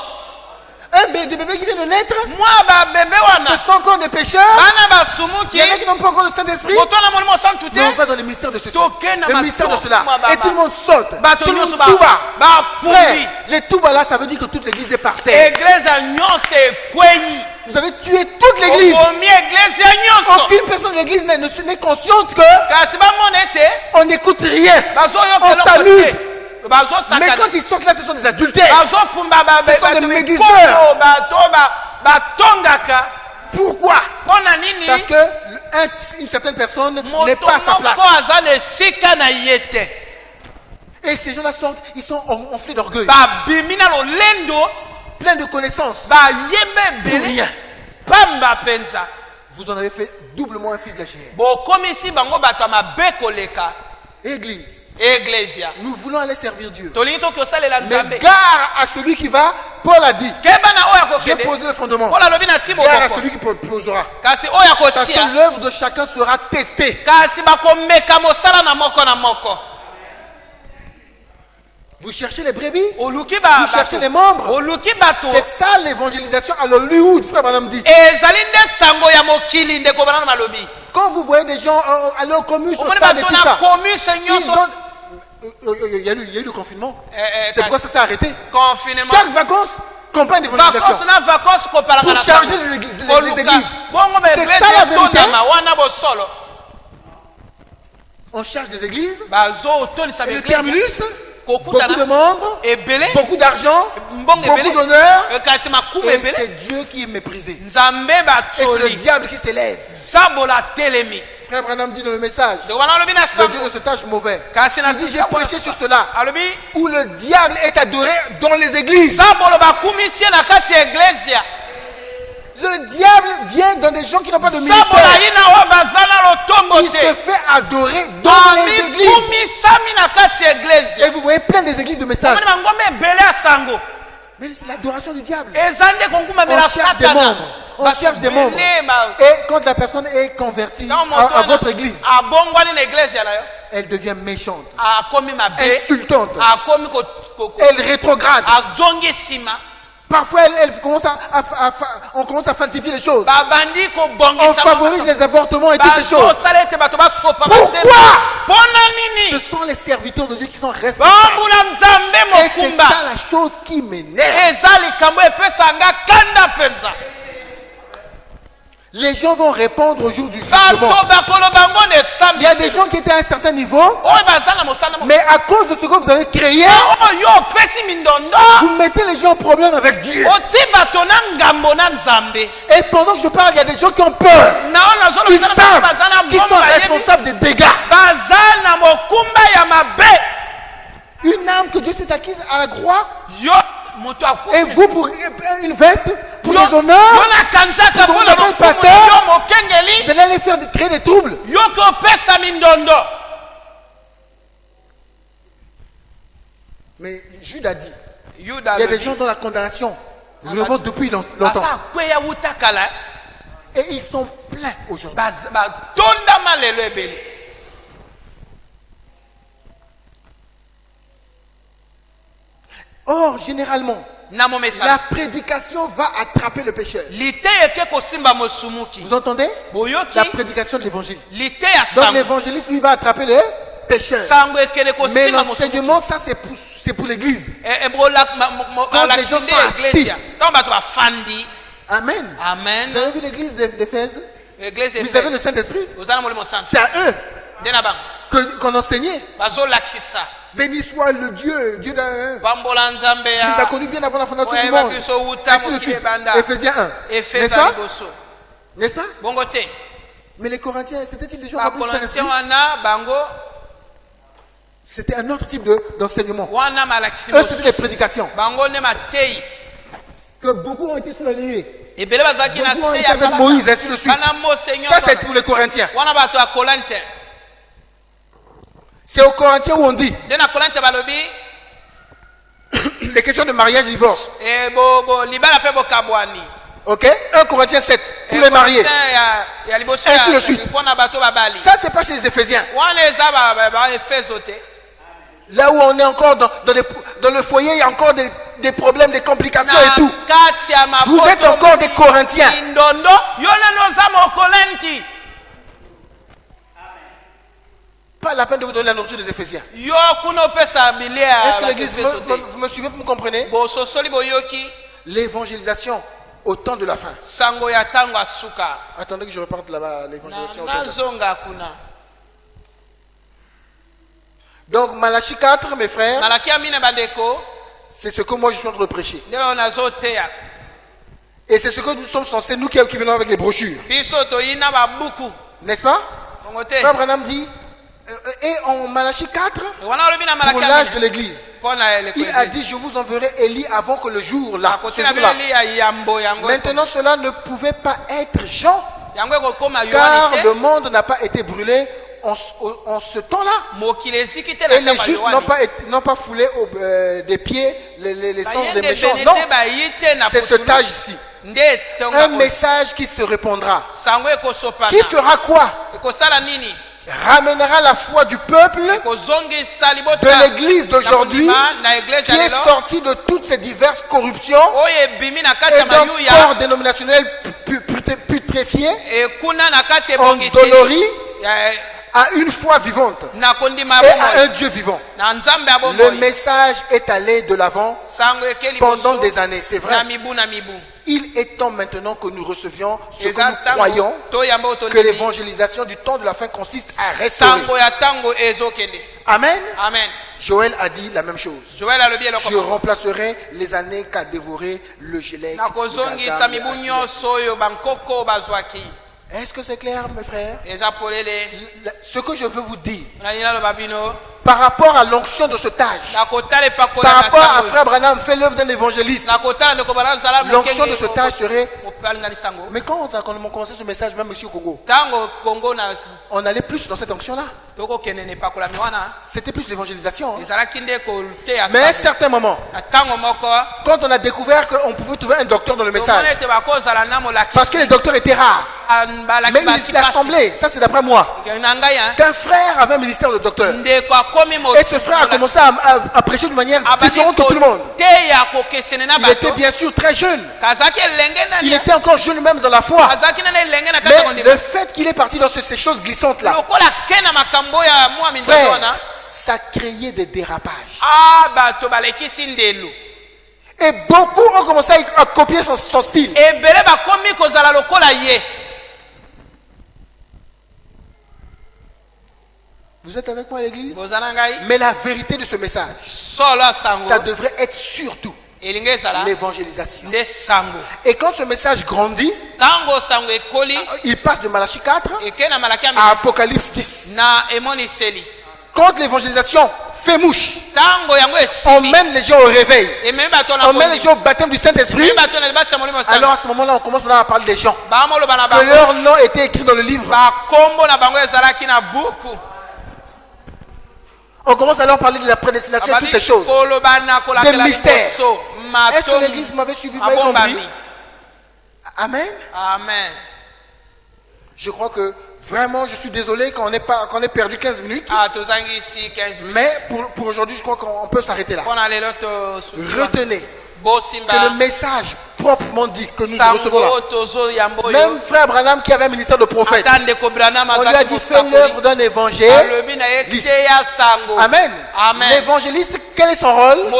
Des bébés qui viennent de naître, mwa babebe ce wana sont encore des pécheurs. bana Il basumuki y en a qui n'ont pas encore le Saint-Esprit. botona molimo santu Mais on te va dans le mystère de ceci, Toke na le mystère de mato, cela. mwa baba. Et tout le monde saute. Bato Tout le monde nyonso ba- tout va. bapundi. Frère, les tout là, ça veut dire que toute l'église est par terre. eglise nyonso ekweyi Vous avez tué toute l'église. okomi eglise nyonso Aucune personne de l'église n'est consciente que kasi bamona ete on n'écoute rien. bazoyoka On eloko s'amuse. te. Mais bazosakana quand ils sortent là, ce sont des adultères. bazopumba Ce sont des bato médiseurs. mikolo, bato batongaka Pourquoi? mpona nini Parce que une certaine personne n'est moto pas à sa place. moko aza na esika na ye te Et ces gens-là sortent, ils sont enflés d'orgueil, babimi na lolendo pleins de connaissances. bayeba Pour ebele rien. pamba mpenza Vous en avez fait doublement un fils d'Agir. bokomisi bango bato ya mabe koleka Église, eglesia nous voulons aller servir Dieu. tolingi toki osalela Mais nzambe gare à celui qui va, Paul a dit, keba na oyo j'ai akokende posé le fondement. mpola alobi na ti Gare à boboko celui qui posera. kasi oyo Parce que akotia l'œuvre de chacun sera testée. kasi bakomeka mosala na moko na moko Vous cherchez les brebis? oluki Vous cherchez les membres? oluki bato C'est ça l'évangélisation à l'Hollywood, frère Madame dit. ezali nde sango ya mokili ndeko bana na malobi Quand vous voyez des gens aller au commus, au omoni stade et bato tout na ça, komuse ils nyonso ont... il y a eu le confinement. C'est pourquoi ça s'est arrêté. confinement Chaque vacances, campagne d'évangélisation. vacances na vacances kopalanga Pour na charger sango. les églises. Koluka. Bongo ba C'est église ça la vérité. etondama wana bosolo On charge des églises. bazotondisa Et le baeglise terminus, beaucoup de kokutana membres, ebele beaucoup d'argent, mbongo beaucoup ebele d'honneur. kasi makumu Et ebele c'est Dieu qui est méprisé. nzambe Et c'est le batsoli diable qui s'élève. zabola telemi Frère Branham dit dans le message, ndeko bana alobi na le Dieu sango de ce tâche mauvais. kasi na Il dit, j'ai prêché sur cela, alobi où le diable est adoré dans les églises. zabolo bakumisi ye na kati ya eglesia Le diable vient dans des gens qui n'ont pas de zabola ministère. ye na oyo baza na lotombo Il se te fait adorer dans les églises. amikumisami na kati ya eglesia Et vous voyez plein des églises de messages. omoni bangombe ebele ya sango Mais c'est l'adoration du diable. eza nde On konkumamela cherche des satana membres. On cherche des membres. Et quand la personne est convertie à votre église, abongwani na eglesia na yo elle devient méchante, akomi mabe insultante. akomi Elle rétrograde. ajongi nsima Parfois, on commence à falsifier les choses. babandi On kobongisa favorise les avortements et toutes ces choses. bazosala ete bato basopa Pourquoi? mpona Ce nini sont les serviteurs de Dieu qui sont responsables. bambula nzambe Et c'est mokumba ça la chose qui m'énerve. eza likambo epesa nga kanda mpenza Les gens vont répondre au jour du bato jugement. bakoloba ngo na Il y a des esambisi gens qui étaient à un certain niveau, oyo baza na mosala mais à cause de ce que vous avez créé, oyo opesi mindondo vous mettez les gens en problème avec Dieu. oti bato na ngambo na nzambe Et pendant que je parle, il y a des gens qui ont peur. nao Ils nazolobisana savent baza na qu'ils sont mbongo bayebi responsables des dégâts. baza na mokumba ya mabe Une âme que Dieu s'est acquise à la croix, yo moto et akufi vous pour une veste, pour yo les honneurs, na kanzaka Pour mpona qu'on appelle lokumu pasteur. yo vous mokengeli allez aller faire créer des troubles. yo kopesa mindondo Mais Jude a dit, yuda il y a des gens dans la condamnation remontent depuis longtemps. baza kweya wuta kala Et ils sont pleins aujourd'hui. batondama lelo ebele Or, généralement, na la momesala prédication va attraper le pécheur. liteyeke kosimba mosumuki Vous entendez? boyoki La prédication de l'évangile. liteya Donc sango l'évangéliste, lui, va attraper le pécheur. sango ekele Mais kosimba mosumuki l'enseignement, ça, c'est pour l'église. Quand les gens alakisinde sont eglesia donc bato bafandi Amen. amen Vous avez vu l'église d'Éphèse? eglise Vous avez le Saint-Esprit? oza na molimo santo C'est à eux nde na bango qu'on enseignait. bazolakisa Béni soit le Dieu d'un pambola nzambe qui nous a ya connus bien avant la fondation du oyeba monde. biso wuta Ainsi de mokili suite. ebanda Éphésiens 1. N'est-ce efeza pas? liboso N'est-ce pas? bongo te Mais les Corinthiens, c'était-ils des gens remplis du bakolontie Saint-Esprit? wana bango C'était un autre type d'enseignement. wana malakisi Eux, c'était des prédications. bango nde matei Que beaucoup ont été sous la nuée. ebele bazalaki na Beaucoup ont se été ya avec Moïse, ainsi de suite. bana mose Ça, c'est nyonso pour les Corinthiens. wana bato ya kolante C'est aux Corinthiens où on dit nde na kolante balobi les questions de mariage et divorce. libala mpe bokabwani Ok? 1 Corinthiens 7. Pour les mariés. ya liboso Ainsi de suite. mpona bato babali Ça, c'est pas chez les Éphésiens. wana eza baefeso te Là où on est encore dans le foyer, il y a encore des problèmes, des complications et tout. kati ya Vous êtes encore des Corinthiens. mindondo yo nano oza mokolanti Pas la peine de vous donner la nourriture des Éphésiens. yo kuna opesa bilia Est-ce que l'église, vous me suivez, vous me comprenez? bososoli boyoki L'évangélisation au temps de la fin. sango ya ntango asuka Attendez que je reparte là-bas, l'évangélisation au temps de la fin. nazonga kuna Donc, Malachie 4, mes frères, malaki ya mine bandeko c'est ce que moi je suis en train de prêcher. nde oyo nazoteya Et c'est ce que nous sommes censés, nous qui venons avec les brochures. biso toyina babuku N'est-ce pas? bongo te Frère Branham dit, et en Malachie 4, wana olobi na pour malaki ya l'âge de mine l'église, mpona il a dit, je vous enverrai Élie avant que le jour là, ce akotina jour-là. bileli ya yambo yango Maintenant, cela ne pouvait pas être Jean, yango ekokoma car yohani le te monde n'a pas été brûlé en ce temps-là. mokili esiki te Et na les kama justes yohani n'ont pas foulé des pieds les cendres des bayende méchants. bene Non, te bayi te na c'est ce putulu tâche ici. nde Un tonga oyo. message qui se répondra. sango ekosopana Qui fera quoi? ekosala nini Ramènera la foi du peuple ekozongisa de libota l'église d'aujourd'hui na eglise qui ya est lelo sortie de toutes ces diverses corruptions oyo ebimi na kati et ya d'un mayuya corps dénominationnel putréfié, ekuna na kati ya ebongiseli endolori ya- à une foi vivante na kondima et ya à un bomoi Dieu vivant. na nzambe ya Le bomoi message est allé de l'avant sango eke pendant liboso des années, c'est vrai. na mibu na mibu Il est temps maintenant que nous recevions ce que eza nous croyons, ntango toyamba oyo que tondimi l'évangélisation du temps de la fin consiste à restaurer. sango ya ntango ezokende Amen. amen Joël a dit la même chose. joel alobi eloko Je remplacerai les années qu'a dévoré le gelec. nakozongisa mibu nyonso oyo bankoko bazwaki Est-ce que c'est clair, mes frères? eza polele Ce que je veux vous dire, nani naloba bino par rapport à l'onction de ce tâche, nakotala epakola par na rapport à ntango Frère Branham, fait l'œuvre d'un évangéliste. nakotala ndeko bazala L'onction de ce tâche serait. mopalingani sango Mais quand on a commencé ce message, même ici au Congo, ntango kongo na on allait plus dans cette onction-là. tokokende na epakolami wana C'était plus l'évangélisation. Hein. ezalaki nde koteya Mais à un sango certain moment, na ntango moko quand on a découvert qu'on pouvait trouver un docteur dans le tomoni message, ete bakozala na molakisi parce que les docteurs étaient rares, Mais l'assemblée, ça c'est d'après moi, qu'un frère avait un ministère de docteur. Et ce frère a commencé à prêcher d'une manière différente que tout le monde. Il était bien sûr très jeune. Il était encore jeune même dans la foi. Mais le fait qu'il est parti dans ces choses glissantes là, frère, ça créait des dérapages. Et beaucoup ont commencé à copier son style. Vous êtes avec moi à l'église? Mais la vérité de ce message, ça devrait être surtout l'évangélisation. Et quand ce message grandit, il passe de Malachie 4 à Apocalypse 10. Quand l'évangélisation fait mouche, on mène les gens au réveil, on mène les gens au baptême du Saint-Esprit. Alors à ce moment-là, on commence à parler des gens que leur nom était écrit dans le livre. On commence à leur parler de la prédestination et toutes ces choses, des mystères. Est-ce que l'église m'avait suivi? Amen. Amen. Je crois que vraiment, je suis désolé qu'on ait perdu 15 minutes. Mais pour aujourd'hui, je crois qu'on peut s'arrêter là. Retenez que le message proprement dit que nous recevons là, même frère Branham qui avait un ministère de prophète, on lui a dit fais l'œuvre d'un évangéliste. Amen. L'évangéliste, quel est son rôle?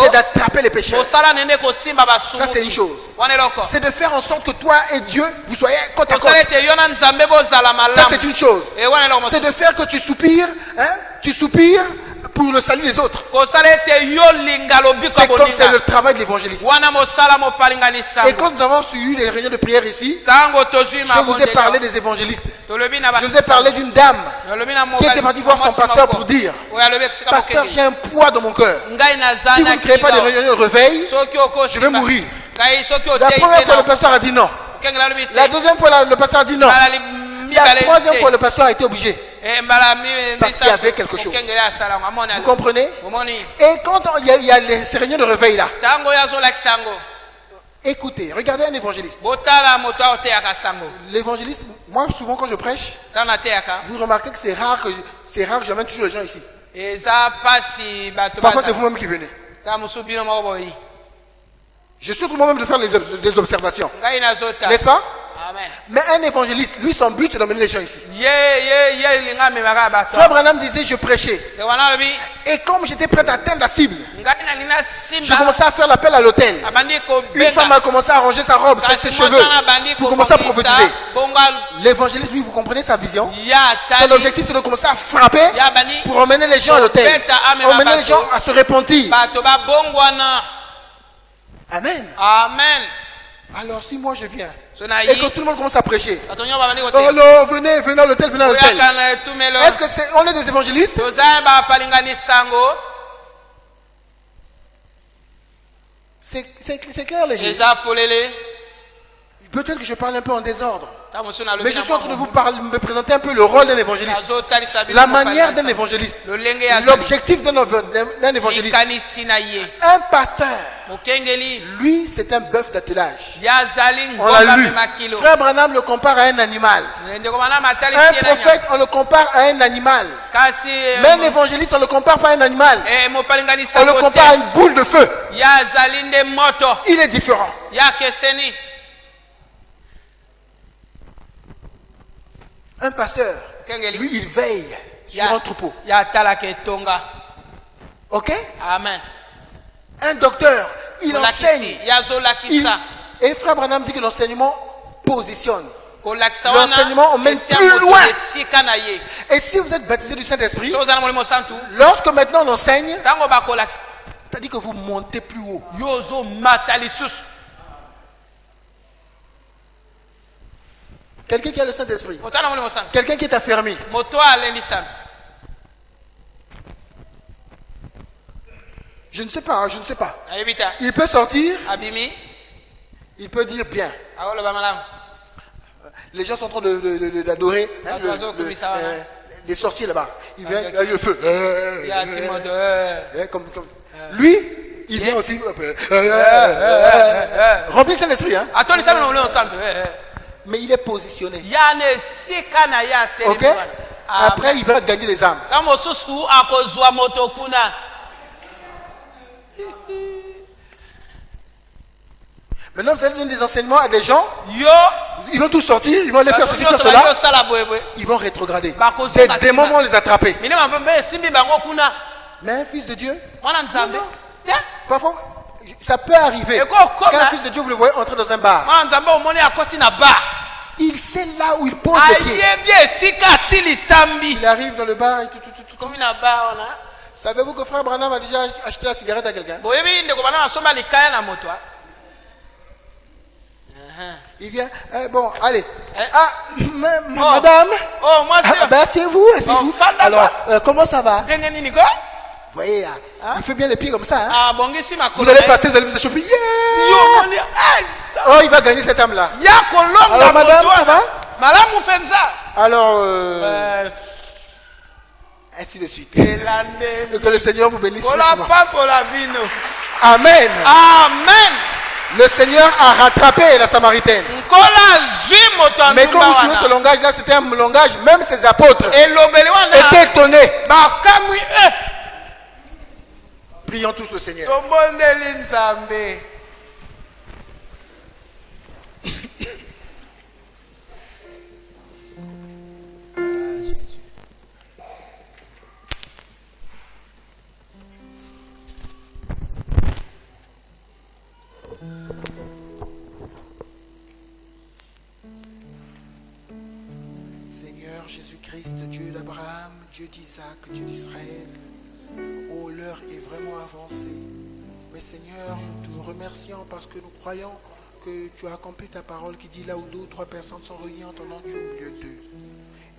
C'est d'attraper les pécheurs. Ça c'est une chose. C'est de faire en sorte que toi et Dieu vous soyez côte à côte. Ça c'est une chose. C'est de faire que tu soupires, pour le salut des autres. C'est le travail de l'évangéliste. Et quand nous avons eu les réunions de prière ici, je vous ai parlé des évangélistes. Je vous ai parlé d'une dame qui était partie voir son pasteur pour dire: pasteur, j'ai un poids dans mon cœur. Si vous ne créez pas des réunions de réveil, je vais mourir. La première fois, le pasteur a dit non. La deuxième fois, le pasteur a dit non. La troisième fois, le pasteur a été obligé. Parce qu'il y avait quelque chose. Vous comprenez? Et quand il y a ces réunions de réveil là, écoutez, regardez un évangéliste. L'évangéliste, moi souvent quand je prêche, vous remarquez que c'est rare que j'amène toujours les gens ici. Parfois c'est vous-même qui venez. Je suis tout le monde de faire des observations. N'est-ce pas? Mais un évangéliste, lui, son but, c'est d'emmener les gens ici. Frère Branham disait, je prêchais. Et comme j'étais prêt à atteindre la cible, je commençais à faire l'appel à l'hôtel. Une femme a commencé à arranger sa robe sur ses cheveux pour commencer à prophétiser. L'évangéliste, lui, vous comprenez sa vision? Son objectif, c'est de commencer à frapper pour emmener les gens à l'hôtel, emmener les gens à se repentir. Amen. Amen. Alors si moi je viens et que tout le monde commence à prêcher, alors venez à l'hôtel, venez à l'hôtel. Est-ce que on est des évangélistes? C'est clair l'église. Peut-être que je parle un peu en désordre, mais je suis en train de me présenter un peu le rôle d'un évangéliste, la manière d'un évangéliste, l'objectif d'un évangéliste. Un pasteur, lui, c'est un bœuf d'attelage. On l'a lu. Frère Branham le compare à un animal. Un prophète, on le compare à un animal. Mais un évangéliste, on ne le compare pas à un animal. On le compare à une boule de feu. Il est différent. Un pasteur, lui, il veille sur un troupeau. Ok? Amen. Un docteur, il enseigne. Et Frère Branham dit que l'enseignement positionne. L'enseignement emmène plus loin. Et si vous êtes baptisé du Saint-Esprit, lorsque maintenant on enseigne, c'est-à-dire que vous montez plus haut. Quelqu'un qui a le Saint-Esprit, quelqu'un qui est affermi, je ne sais pas. Il peut sortir, il peut dire bien. Les gens sont en train d'adorer les sorciers là-bas. Il vient, il y a le feu. Lui, il vient aussi. Rempli Saint-Esprit. mais il est positionné. yana esika na ye atelemi Ok? wana. Après, il va gagner les âmes. Ka mosusu akozwa moto kuna. Maintenant, vous allez donner des enseignements à des gens. Yo Ils vont tous sortir, ils vont aller faire ceci, faire nyonso cela. bazosala boyeboye. Ils vont rétrograder. Bakozonga Des moments vont les attraper. minema mpe esimbi bango kuna. Mais un fils de Dieu, Mwana nzambe te parfois, ça peut arriver. Et quoi, comme Qu'un là? fils de Dieu, vous le voyez entrer dans un bar. mwana nzambe omoni akoti na bar. Il sait là où il pose les pieds. Ayebi esika ati litambi. Il arrive dans le bar et tout. Komi na bar wana. Savez-vous que frère Branham a déjà acheté la cigarette à quelqu'un? Boyebi ndeko bana basomba likaya na moto. Il vient, bon, allez. Eh. Ah, madame. Oh, moi c'est. Ah, ben, asseyez-vous, asseyez-vous. Oh, pardon. Alors, comment ça va? Ndenge nini ko? Vous voyez, Hein? il fait bien les pieds comme ça. Hein? Ah, bongisi makolo. Vous allez passer, vous allez vous échauffer. Yeah! Yo moni. Oh, il va gagner cette âme-là. Ya kolonga. Alors, madame, moto ça va? wana. Malamu penza. Alors, ainsi de suite. Elande. Et que le Seigneur vous bénisse. Pola richement. pa pola vino. Amen. Amen. Le Seigneur a rattrapé la Samaritaine. Nkola zwi moto Mais quand vous suivez ce wana. langage-là, c'était un langage, même ses apôtres Elobeli wana. étaient étonnés. Bakamwi Prions tous le Seigneur. tobondeli nzambe. Seigneur Jésus-Christ, Dieu d'Abraham, Dieu d'Isaac, Dieu d'Israël, oh, l'heure est vraiment avancée. Mais Seigneur, nous te remercions parce que nous croyons que tu as accompli ta parole qui dit là où 2 ou 3 personnes sont réunies en ton nom, tu es au milieu d'eux.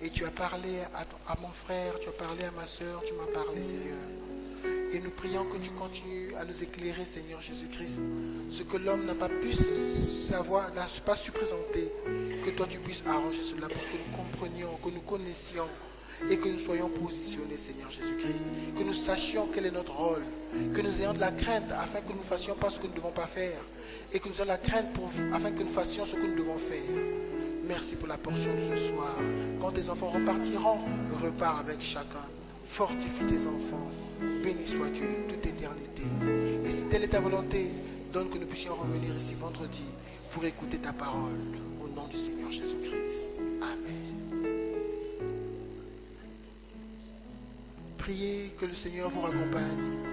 Et tu as parlé à mon frère, tu as parlé à ma soeur, tu m'as parlé, Seigneur. Et nous prions que tu continues à nous éclairer, Seigneur Jésus-Christ. Ce que l'homme n'a pas pu savoir, n'a pas su présenter, que toi tu puisses arranger cela pour que nous comprenions, que nous connaissions et que nous soyons positionnés, Seigneur Jésus-Christ. Que nous sachions quel est notre rôle, que nous ayons de la crainte afin que nous ne fassions pas ce que nous ne devons pas faire et que nous ayons de la crainte afin que nous fassions ce que nous devons faire. Merci pour la portion de ce soir. Quand tes enfants repartiront, repars avec chacun. Fortifie tes enfants. Béni sois-tu toute éternité. Et si telle est ta volonté, donne que nous puissions revenir ici vendredi pour écouter ta parole. Au nom du Seigneur Jésus-Christ. Amen. Priez que le Seigneur vous raccompagne.